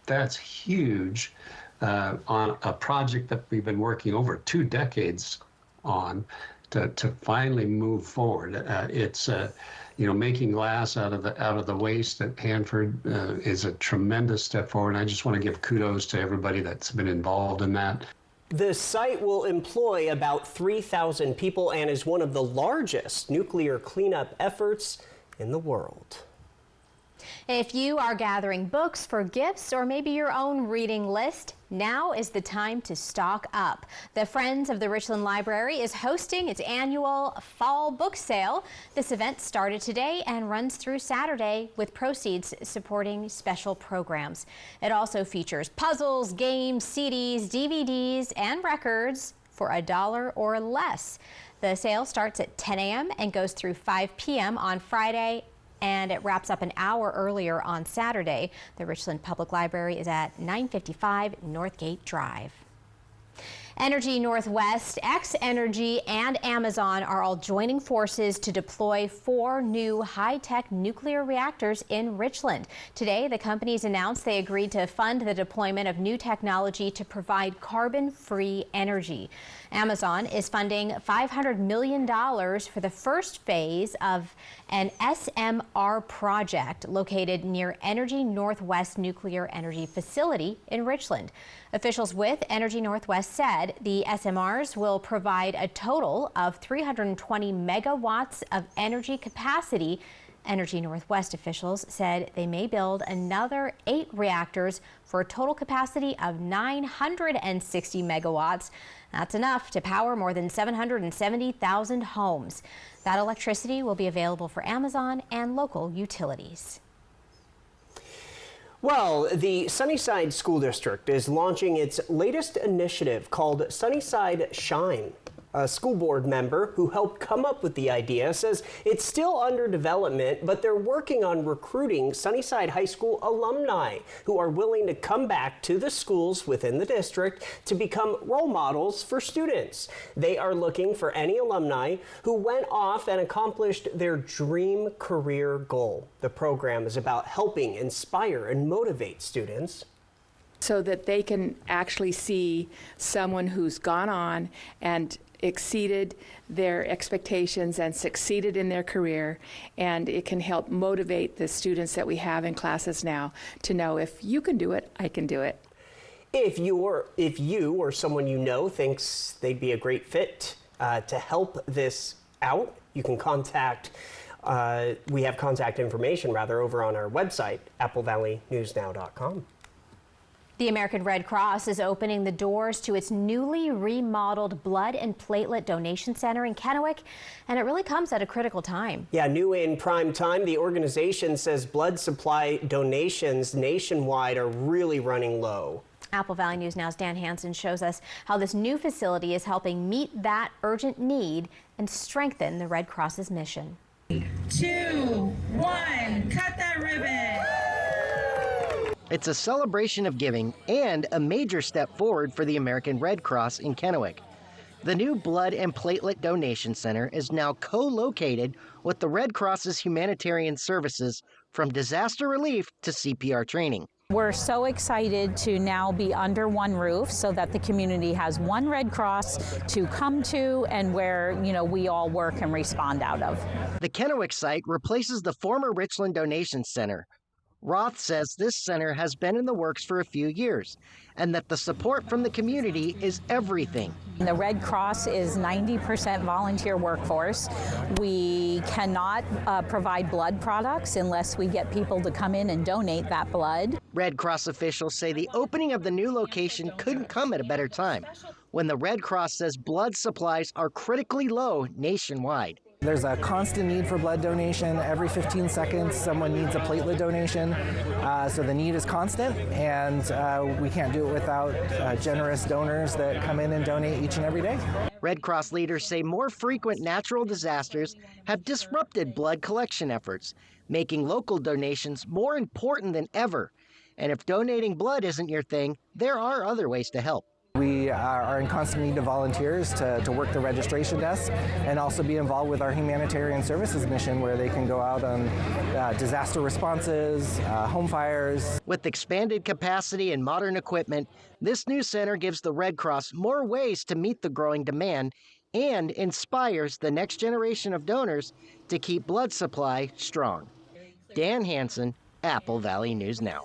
Speaker 20: That's huge on a project that we've been working over 2 decades on to finally move forward. It's making glass out of the waste at Hanford is a tremendous step forward. And I just want to give kudos to everybody that's been involved in that.
Speaker 2: The site will employ about 3,000 people and is one of the largest nuclear cleanup efforts in the world.
Speaker 3: If you are gathering books for gifts or maybe your own reading list, now is the time to stock up. The Friends of the Richland Library is hosting its annual fall book sale. This event started today and runs through Saturday with proceeds supporting special programs. It also features puzzles, games, CDs, DVDs, and records for $1 or less. The sale starts at 10 a.m. and goes through 5 p.m. on Friday, and it wraps up an hour earlier on Saturday. The Richland Public Library is at 955 Northgate Drive. Energy Northwest, X-Energy, and Amazon are all joining forces to deploy 4 new high-tech nuclear reactors in Richland. Today, the companies announced they agreed to fund the deployment of new technology to provide carbon-free energy. Amazon is funding $500 million for the first phase of an SMR project located near Energy Northwest Nuclear Energy Facility in Richland. Officials with Energy Northwest said the SMRs will provide a total of 320 megawatts of energy capacity. Energy Northwest officials said they may build another 8 reactors for a total capacity of 960 megawatts. That's enough to power more than 770,000 homes. That electricity will be available for Amazon and local utilities.
Speaker 2: Well, the Sunnyside School District is launching its latest initiative called Sunnyside Shine. A school board member who helped come up with the idea says it's still under development, but they're working on recruiting Sunnyside High School alumni who are willing to come back to the schools within the district to become role models for students. They are looking for any alumni who went off and accomplished their dream career goal. The program is about helping inspire and motivate students,
Speaker 21: so that they can actually see someone who's gone on and exceeded their expectations and succeeded in their career, and it can help motivate the students that we have in classes now to know, if you can do it, I can do it.
Speaker 2: If you or someone you know thinks they'd be a great fit to help this out, you can contact we have contact information over on our website, applevalleyNewsNow.com.
Speaker 3: The American Red Cross is opening the doors to its newly remodeled blood and platelet donation center in Kennewick, and it really comes at a critical time.
Speaker 2: Yeah, new in prime time, the organization says blood supply donations nationwide are really running low.
Speaker 3: Apple Valley News Now's Dan Hansen shows us how this new facility is helping meet that urgent need and strengthen the Red Cross's mission.
Speaker 22: 2, 1, cut that ribbon!
Speaker 23: It's a celebration of giving and a major step forward for the American Red Cross in Kennewick. The new Blood and Platelet Donation Center is now co-located with the Red Cross's humanitarian services, from disaster relief to CPR training.
Speaker 24: We're so excited to now be under one roof so that the community has one Red Cross to come to and where, we all work and respond out of.
Speaker 23: The Kennewick site replaces the former Richland Donation Center. Roth says this center has been in the works for a few years and that the support from the community is everything.
Speaker 24: The Red Cross is 90% volunteer workforce. We cannot provide blood products unless we get people to come in and donate that blood.
Speaker 23: Red Cross officials say the opening of the new location couldn't come at a better time, when the Red Cross says blood supplies are critically low nationwide.
Speaker 6: There's a constant need for blood donation. Every 15 seconds, someone needs a platelet donation. So the need is constant, and we can't do it without generous donors that come in and donate each and every day.
Speaker 23: Red Cross leaders say more frequent natural disasters have disrupted blood collection efforts, making local donations more important than ever. And if donating blood isn't your thing, there are other ways to help.
Speaker 6: We are in constant need of volunteers to work the registration desk and also be involved with our humanitarian services mission, where they can go out on disaster responses, home fires.
Speaker 23: With expanded capacity and modern equipment, this new center gives the Red Cross more ways to meet the growing demand and inspires the next generation of donors to keep blood supply strong. Dan Hansen, Apple Valley News Now.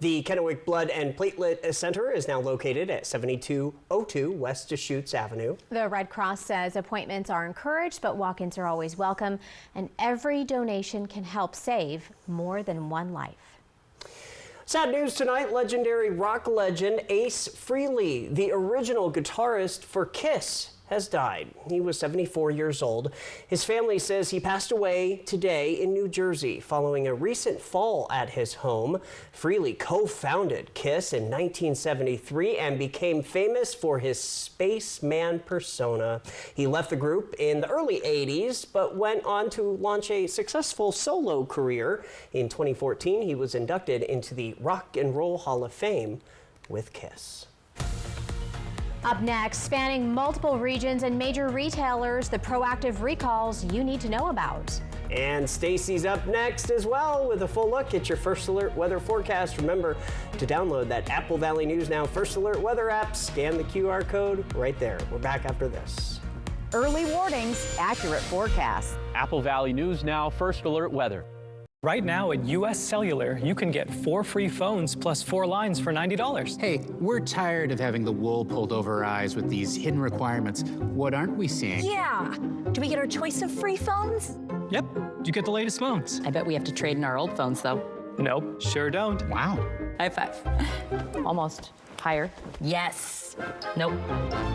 Speaker 2: The Kennewick Blood and Platelet Center is now located at 7202 West Deschutes Avenue.
Speaker 3: The Red Cross says appointments are encouraged, but walk-ins are always welcome, and every donation can help save more than one life.
Speaker 2: Sad news tonight, legendary rock legend Ace Frehley, the original guitarist for Kiss, has died. He was 74 years old. His family says he passed away today in New Jersey following a recent fall at his home. Frehley co-founded Kiss in 1973 and became famous for his spaceman persona. He left the group in the early 80s, but went on to launch a successful solo career. In 2014, he was inducted into the Rock and Roll Hall of Fame with Kiss.
Speaker 3: Up next, spanning multiple regions and major retailers, the proactive recalls you need to know about.
Speaker 2: And Stacy's up next as well with a full look at your First Alert weather forecast. Remember to download that Apple Valley News Now First Alert weather app. Scan the QR code right there. We're back after this.
Speaker 1: Early warnings, accurate forecasts.
Speaker 16: Apple Valley News Now First Alert weather.
Speaker 7: Right now at US Cellular, you can get 4 free phones plus 4 lines for $90.
Speaker 8: Hey, we're tired of having the wool pulled over our eyes with these hidden requirements. What aren't we seeing?
Speaker 9: Yeah. Do we get our choice of free phones?
Speaker 7: Yep, you get the latest phones.
Speaker 18: I bet we have to trade in our old phones, though.
Speaker 7: Nope, sure don't.
Speaker 8: Wow.
Speaker 18: High five. Almost. Higher. Yes. Nope.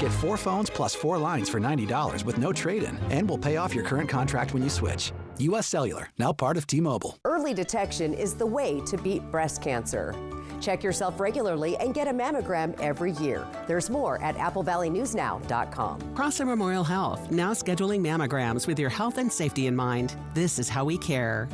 Speaker 10: Get 4 phones plus 4 lines for $90 with no trade-in, and we'll pay off your current contract when you switch. US Cellular, now part of T-Mobile.
Speaker 22: Early detection is the way to beat breast cancer. Check yourself regularly and get a mammogram every year. There's more at applevalleynewsnow.com.
Speaker 25: Prosser Memorial Health, now scheduling mammograms with your health and safety in mind. This is how we care.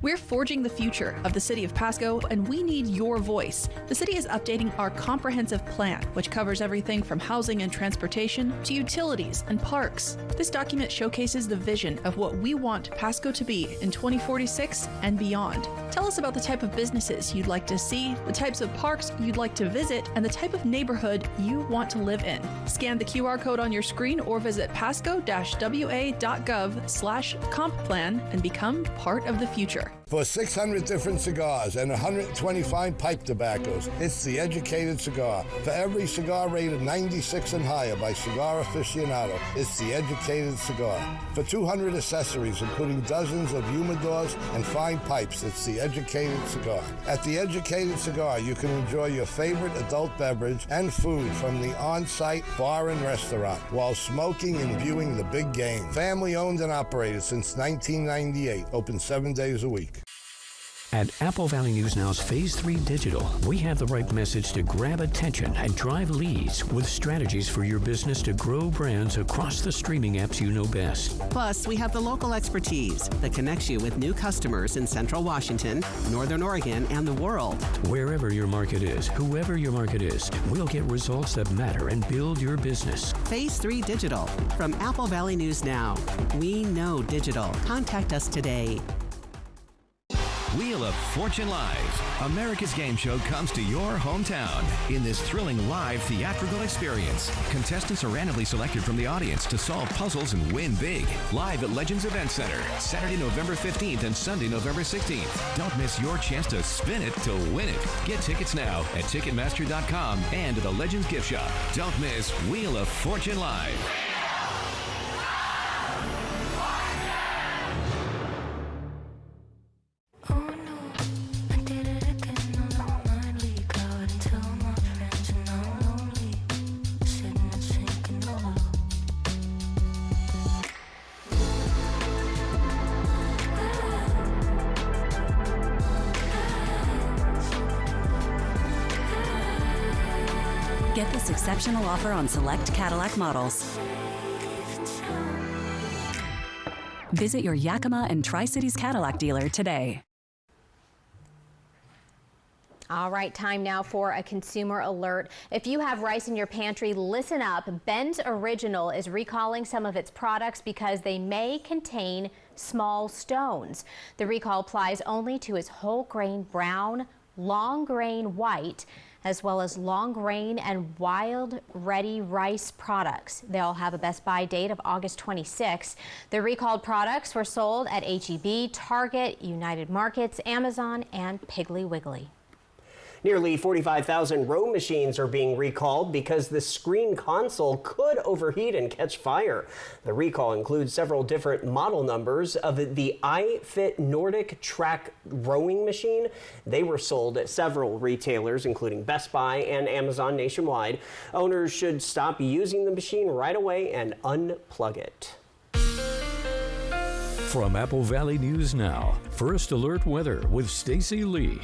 Speaker 28: We're forging the future of the city of Pasco, and we need your voice. The city is updating our comprehensive plan, which covers everything from housing and transportation to utilities and parks. This document showcases the vision of what we want Pasco to be in 2046 and beyond. Tell us about the type of businesses you'd like to see, the types of parks you'd like to visit, and the type of neighborhood you want to live in. Scan the QR code on your screen or visit pasco-wa.gov/comp plan and become part of the future.
Speaker 29: For 600 different cigars and 125 pipe tobaccos, it's The Educated Cigar. For every cigar rated 96 and higher by Cigar Aficionado, it's The Educated Cigar. For 200 accessories, including dozens of humidors and fine pipes, it's The Educated Cigar. At The Educated Cigar, you can enjoy your favorite adult beverage and food from the on-site bar and restaurant while smoking and viewing the big game. Family owned and operated since 1998, open 7 days a week.
Speaker 5: At Apple Valley News Now's Phase 3 Digital, we have the right message to grab attention and drive leads with strategies for your business to grow brands across the streaming apps you know best.
Speaker 25: Plus, we have the local expertise that connects you with new customers in Central Washington, Northern Oregon, and the world.
Speaker 5: Wherever your market is, whoever your market is, we'll get results that matter and build your business.
Speaker 25: Phase 3 Digital from Apple Valley News Now. We know digital. Contact us today.
Speaker 4: Wheel of Fortune Live. America's game show comes to your hometown in this thrilling live theatrical experience. Contestants are randomly selected from the audience to solve puzzles and win big. Live at Legends Event Center, Saturday, November 15th and Sunday, November 16th. Don't miss your chance to spin it to win it. Get tickets now at Ticketmaster.com and at the Legends Gift Shop. Don't miss Wheel of Fortune Live.
Speaker 11: Get this exceptional offer on select Cadillac models. Visit your Yakima and Tri-Cities Cadillac dealer today.
Speaker 3: All right, time now for a consumer alert. If you have rice in your pantry, listen up. Ben's Original is recalling some of its products because they may contain small stones. The recall applies only to its whole grain brown, long grain white, as well as long grain and wild ready rice products. They all have a Best Buy date of August 26. The recalled products were sold at H-E-B, Target, United Markets, Amazon, and Piggly Wiggly.
Speaker 2: Nearly 45,000 row machines are being recalled because the screen console could overheat and catch fire. The recall includes several different model numbers of the iFit Nordic Track rowing machine. They were sold at several retailers, including Best Buy and Amazon nationwide. Owners should stop using the machine right away and unplug it.
Speaker 5: From Apple Valley News Now, First Alert Weather with Stacy Lee.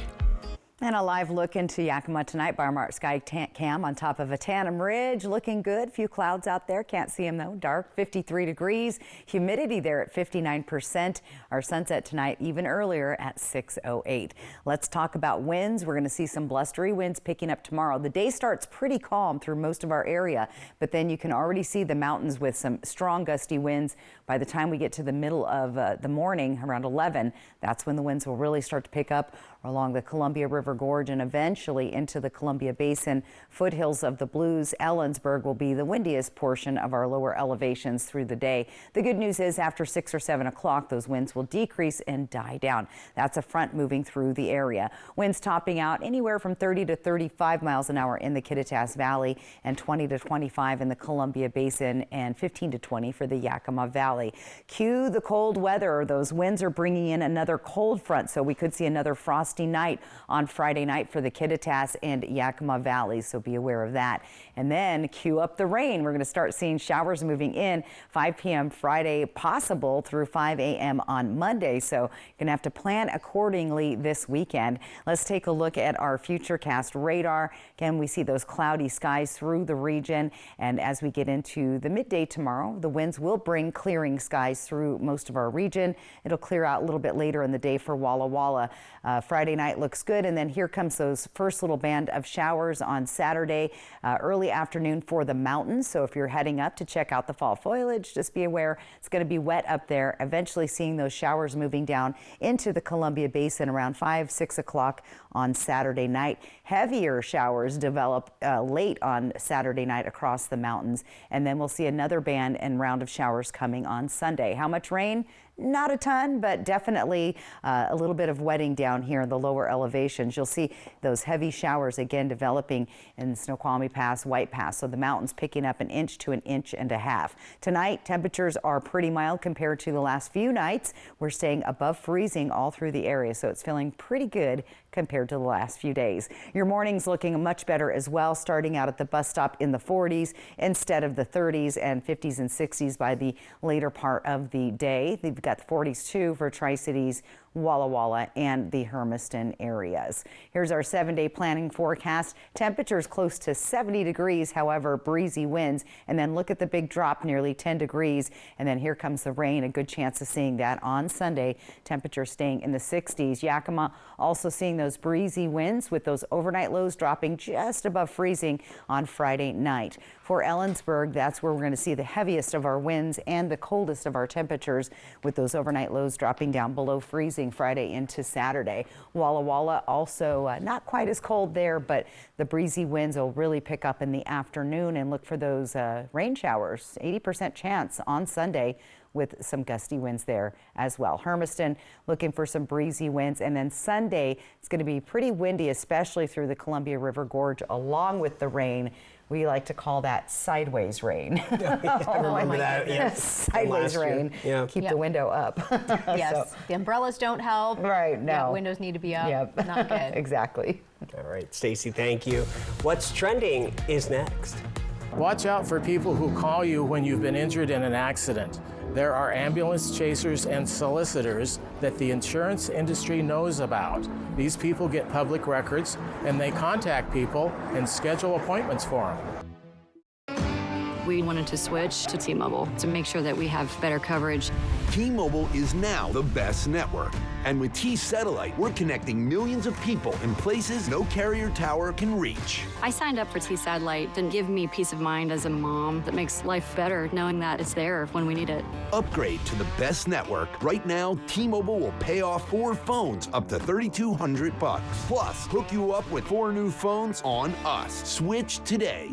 Speaker 1: And a live look into Yakima tonight by our Mark Sky Cam on top of a Tanum Ridge. Looking good. Few clouds out there. Can't see them though. Dark, 53 degrees. Humidity there at 59%. Our sunset tonight even earlier at 6:08. Let's talk about winds. We're going to see some blustery winds picking up tomorrow. The day starts pretty calm through most of our area, but then you can already see the mountains with some strong gusty winds. By the time we get to the middle of the morning, around 11, that's when the winds will really start to pick up along the Columbia River Gorge and eventually into the Columbia Basin. Foothills of the Blues, Ellensburg will be the windiest portion of our lower elevations through the day. The good news is after 6 or 7 o'clock, those winds will decrease and die down. That's a front moving through the area. Winds topping out anywhere from 30 to 35 miles an hour in the Kittitas Valley and 20 to 25 in the Columbia Basin and 15 to 20 for the Yakima Valley. Cue the cold weather. Those winds are bringing in another cold front, so we could see another frosty night on Friday night for the Kittitas and Yakima Valleys, so be aware of that. And then cue up the rain. We're going to start seeing showers moving in 5 p.m. Friday, possible through 5 a.m. on Monday, so you're going to have to plan accordingly this weekend. Let's take a look at our Futurecast radar. Again, we see those cloudy skies through the region, and as we get into the midday tomorrow, the winds will bring clearing skies through most of our region. It'll clear out a little bit later in the day for Walla Walla. Friday night looks good, and then here comes those first little band of showers on Saturday, early afternoon for the mountains. So if you're heading up to check out the fall foliage, just be aware it's going to be wet up there. Eventually seeing those showers moving down into the Columbia Basin around 5, 6 o'clock on Saturday night. Heavier showers develop late on Saturday night across the mountains, and then we'll see another band and round of showers coming on Sunday. How much rain? Not a ton, but definitely a little bit of wetting down here in the lower elevations. You'll see those heavy showers again developing in Snoqualmie Pass, White Pass. So the mountains picking up 1 inch to 1.5 inches. Tonight, temperatures are pretty mild compared to the last few nights. We're staying above freezing all through the area, so it's feeling pretty good compared to the last few days. Your morning's looking much better as well, starting out at the bus stop in the 40s instead of the 30s and 50s and 60s by the later part of the day. They've got the 40s too for Tri-Cities, Walla Walla, and the Hermiston areas. Here's our 7-day planning forecast. Temperatures close to 70 degrees, however, breezy winds. And then look at the big drop, nearly 10 degrees. And then here comes the rain. A good chance of seeing that on Sunday. Temperatures staying in the 60s. Yakima also seeing those breezy winds with those overnight lows dropping just above freezing on Friday night. For Ellensburg, that's where we're going to see the heaviest of our winds and the coldest of our temperatures, with those overnight lows dropping down below freezing Friday into Saturday. Walla Walla also not quite as cold there, but the breezy winds will really pick up in the afternoon, and look for those rain showers. 80% chance on Sunday, with some gusty winds there as well. Hermiston looking for some breezy winds, and then Sunday it's going to be pretty windy, especially through the Columbia River Gorge, along with the rain. We like to call that sideways rain.
Speaker 2: I remember that.
Speaker 1: Yes, sideways rain.
Speaker 2: Yeah.
Speaker 1: Keep the window up.
Speaker 3: Yes,
Speaker 1: So,
Speaker 3: the umbrellas don't help.
Speaker 1: right, no.
Speaker 3: Yeah, windows need to be up.
Speaker 1: Yep.
Speaker 3: Not good.
Speaker 1: Exactly.
Speaker 2: All right, Stacy, thank you. What's trending is next.
Speaker 12: Watch out for people who call you when you've been injured in an accident. There are ambulance chasers and solicitors that the insurance industry knows about. These people get public records, and they contact people and schedule appointments for them.
Speaker 13: We wanted to switch to T-Mobile to make sure that we have better coverage.
Speaker 14: T-Mobile is now the best network. And with T-Satellite, we're connecting millions of people in places no carrier tower can reach.
Speaker 13: I signed up for T-Satellite to give me peace of mind as a mom that makes life better knowing that it's there when we need it.
Speaker 14: Upgrade to the best network. Right now, T-Mobile will pay off 4 phones up to $3,200. Plus, hook you up with 4 new phones on us. Switch today.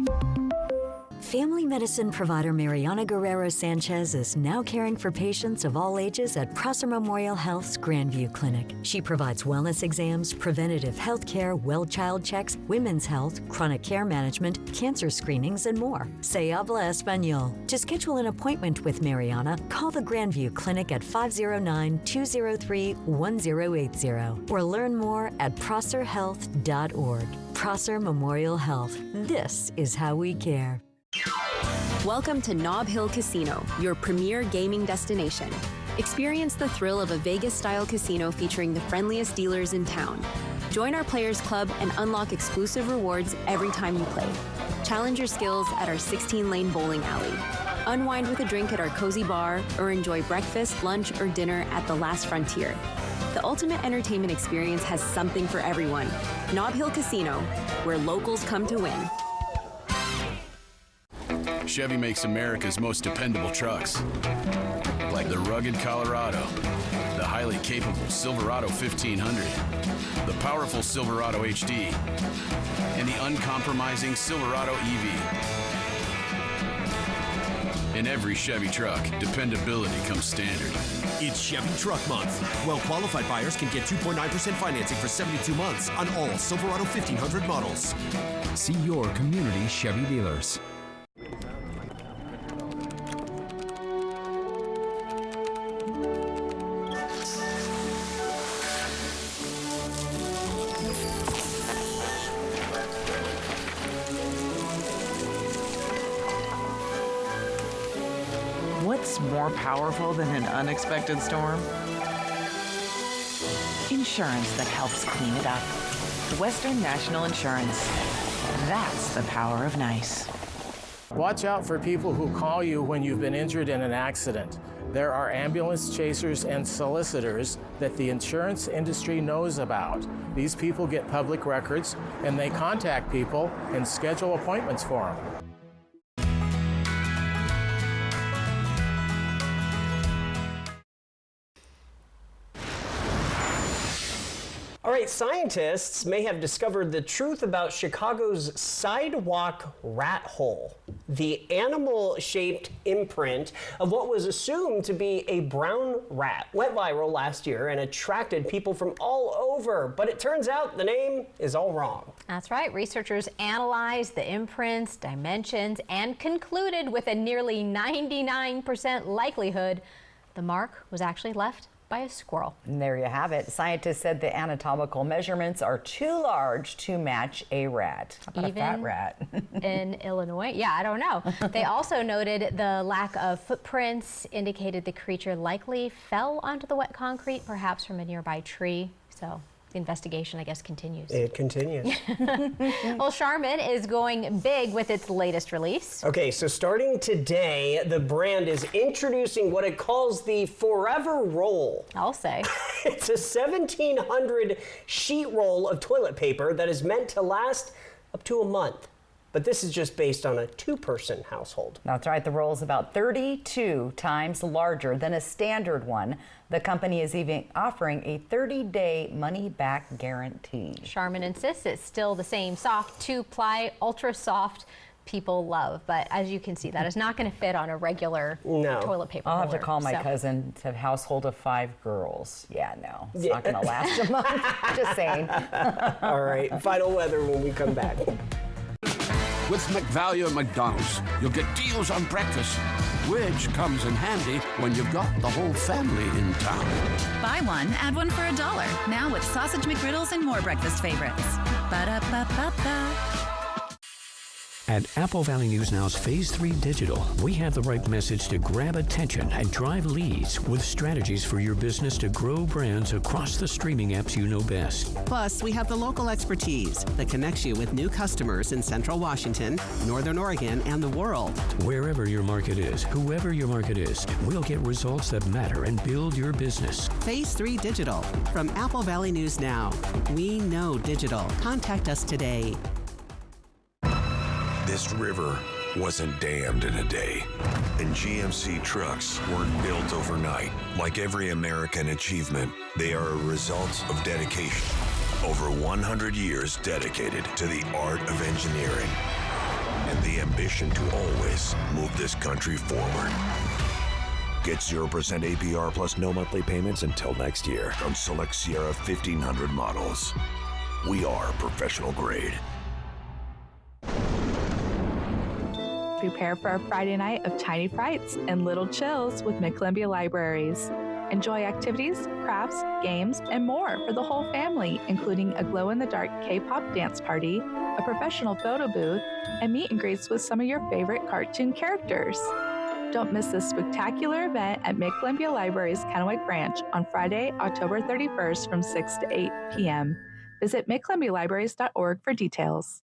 Speaker 15: Family medicine provider Mariana Guerrero Sanchez is now caring for patients of all ages at Prosser Memorial Health's Grandview Clinic. She provides wellness exams, preventative health care, well child checks, women's health, chronic care management, cancer screenings, and more. Se habla español. To schedule an appointment with Mariana, call the Grandview Clinic at 509-203-1080 or learn more at prosserhealth.org. Prosser Memorial Health. This is how we care.
Speaker 17: Welcome to Nob Hill Casino, your premier gaming destination. Experience the thrill of a Vegas-style casino featuring the friendliest dealers in town. Join our Players Club and unlock exclusive rewards every time you play. Challenge your skills at our 16-lane bowling alley. Unwind with a drink at our cozy bar, or enjoy breakfast, lunch, or dinner at the Last Frontier. The ultimate entertainment experience has something for everyone. Nob Hill Casino, where locals come to win.
Speaker 19: Chevy makes America's most dependable trucks, like the rugged Colorado, the highly capable Silverado 1500, the powerful Silverado HD, and the uncompromising Silverado EV. In every Chevy truck, dependability comes standard.
Speaker 20: It's Chevy Truck Month. Well-qualified buyers can get 2.9% financing for 72 months on all Silverado 1500 models.
Speaker 26: See your community Chevy dealers.
Speaker 27: What's more powerful than an unexpected storm? Insurance that helps clean it up. Western National Insurance. That's the power of nice.
Speaker 12: Watch out for people who call you when you've been injured in an accident. There are ambulance chasers and solicitors that the insurance industry knows about. These people get public records, and they contact people and schedule appointments for them.
Speaker 2: All right, scientists may have discovered the truth about Chicago's sidewalk rat hole, the animal-shaped imprint of what was assumed to be a brown rat. Went viral last year and attracted people from all over, but it turns out the name is all wrong.
Speaker 3: That's right. Researchers analyzed the imprints, dimensions, and concluded with a nearly 99% likelihood the mark was actually left by a squirrel.
Speaker 1: And there you have it. Scientists said the anatomical measurements are too large to match a rat. How about a fat rat?
Speaker 3: In Illinois? Yeah, I don't know. They also noted the lack of footprints indicated the creature likely fell onto the wet concrete, perhaps from a nearby tree. So the investigation, I guess, continues.
Speaker 2: It continues.
Speaker 3: Well, Charmin is going big with its latest release.
Speaker 2: Okay, so starting today, the brand is introducing what it calls the Forever Roll.
Speaker 3: I'll say.
Speaker 2: It's a 1,700 sheet roll of toilet paper that is meant to last up to a month. but this is just based on a 2-person household.
Speaker 1: That's right. The roll is about 32 times larger than a standard one. The company is even offering a 30-day money-back guarantee.
Speaker 3: Charmin insists it's still the same soft 2-ply, ultra soft people love, but as you can see, that is not going to fit on a regular toilet paper
Speaker 1: I'll have
Speaker 3: holder,
Speaker 1: to call my cousin to household of 5 girls. Yeah, no, it's not going to last a month. Just saying.
Speaker 2: All right, final weather when we come back.
Speaker 14: With McValue at McDonald's, you'll get deals on breakfast, which comes in handy when you've got the whole family in town.
Speaker 11: Buy one, add one for $1. Now with sausage McGriddles and more breakfast favorites. Ba-da-ba-ba-ba.
Speaker 5: At Apple Valley News Now's Phase 3 Digital, we have the right message to grab attention and drive leads with strategies for your business to grow brands across the streaming apps you know best.
Speaker 25: Plus, we have the local expertise that connects you with new customers in Central Washington, Northern Oregon, and the world.
Speaker 5: Wherever your market is, whoever your market is, we'll get results that matter and build your business.
Speaker 25: Phase 3 Digital from Apple Valley News Now. We know digital. Contact us today.
Speaker 6: This river wasn't dammed in a day, and GMC trucks weren't built overnight. Like every American achievement, they are a result of dedication. Over 100 years dedicated to the art of engineering and the ambition to always move this country forward. Get 0% APR plus no monthly payments until next year on select Sierra 1500 models. We are professional grade.
Speaker 7: Prepare for a Friday night of tiny frights and little chills with Mid-Columbia Libraries. Enjoy activities, crafts, games, and more for the whole family, including a glow-in-the-dark K-pop dance party, a professional photo booth, and meet and greets with some of your favorite cartoon characters. Don't miss this spectacular event at Mid-Columbia Library's Kennewick branch on Friday, October 31st from 6 to 8 p.m. Visit midcolumbialibraries.org for details.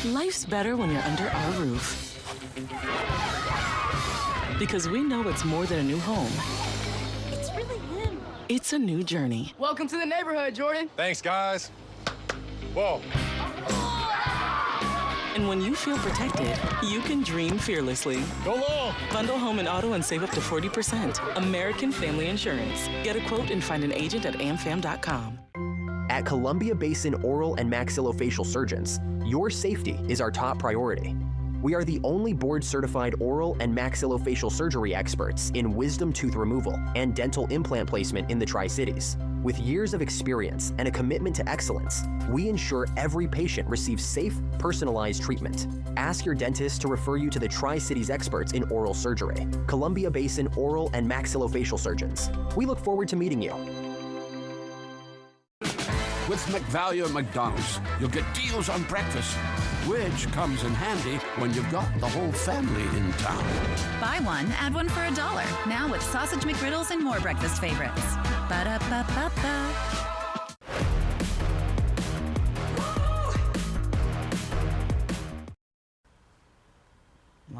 Speaker 8: Life's better when you're under our roof. Because we know it's more than a new home. It's really him. It's a new journey.
Speaker 9: Welcome to the neighborhood, Jordan.
Speaker 16: Thanks, guys. Whoa.
Speaker 8: And when you feel protected, you can dream fearlessly.
Speaker 16: Go long.
Speaker 8: Bundle home and auto and save up to 40%. American Family Insurance. Get a quote and find an agent at amfam.com.
Speaker 18: At Columbia Basin Oral and Maxillofacial Surgeons, your safety is our top priority. We are the only board-certified oral and maxillofacial surgery experts in wisdom tooth removal and dental implant placement in the Tri-Cities. With years of experience and a commitment to excellence, we ensure every patient receives safe, personalized treatment. Ask your dentist to refer you to the Tri-Cities experts in oral surgery. Columbia Basin Oral and Maxillofacial Surgeons. We look forward to meeting you.
Speaker 14: With McValue at McDonald's, you'll get deals on breakfast, which comes in handy when you've got the whole family in town.
Speaker 11: Buy one, add one for $1. Now with sausage McGriddles and more breakfast favorites. Ba-da-ba-ba-ba.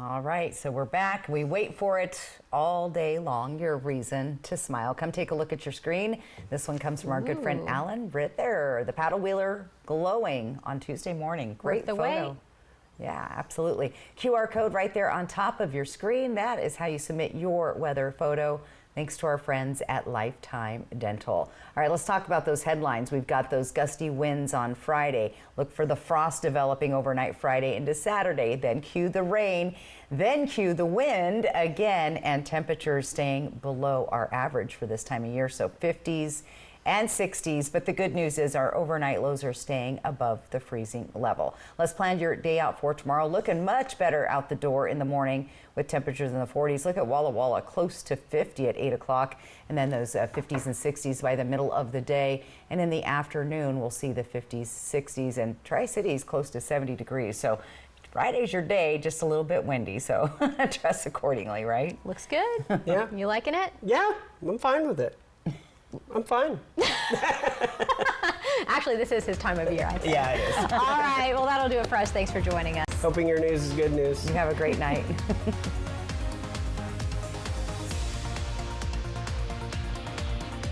Speaker 1: All right, so we're back. We wait for it all day long, your reason to smile. Come take a look at your screen. This one comes from our good friend Alan right there. The paddle wheeler glowing on Tuesday morning. Great photo.
Speaker 3: Wait.
Speaker 1: Yeah, absolutely. QR code right there on top of your screen. That is how you submit your weather photo. Thanks to our friends at Lifetime Dental. All right, let's talk about those headlines. We've got those gusty winds on Friday. Look for the frost developing overnight Friday into Saturday. Then cue the rain. Then cue the wind again, and temperatures staying below our average for this time of year. So 50s and 60s, but the good news is our overnight lows are staying above the freezing level. Let's plan your day out for tomorrow. Looking much better out the door in the morning with temperatures in the 40s. Look at Walla Walla, close to 50 at 8 o'clock, and then those 50s and 60s by the middle of the day. And in the afternoon, we'll see the 50s, 60s, and Tri-Cities close to 70 degrees. So Friday's your day, just a little bit windy, so dress accordingly, right?
Speaker 3: Looks good.
Speaker 2: Yeah.
Speaker 3: You liking it?
Speaker 2: Yeah, I'm fine with it. I'm fine.
Speaker 3: Actually, this is his time of year, I think.
Speaker 2: Yeah, it is.
Speaker 3: All right, well, that'll do it for us. Thanks for joining us.
Speaker 2: Hoping your news is good news.
Speaker 1: You have a great night.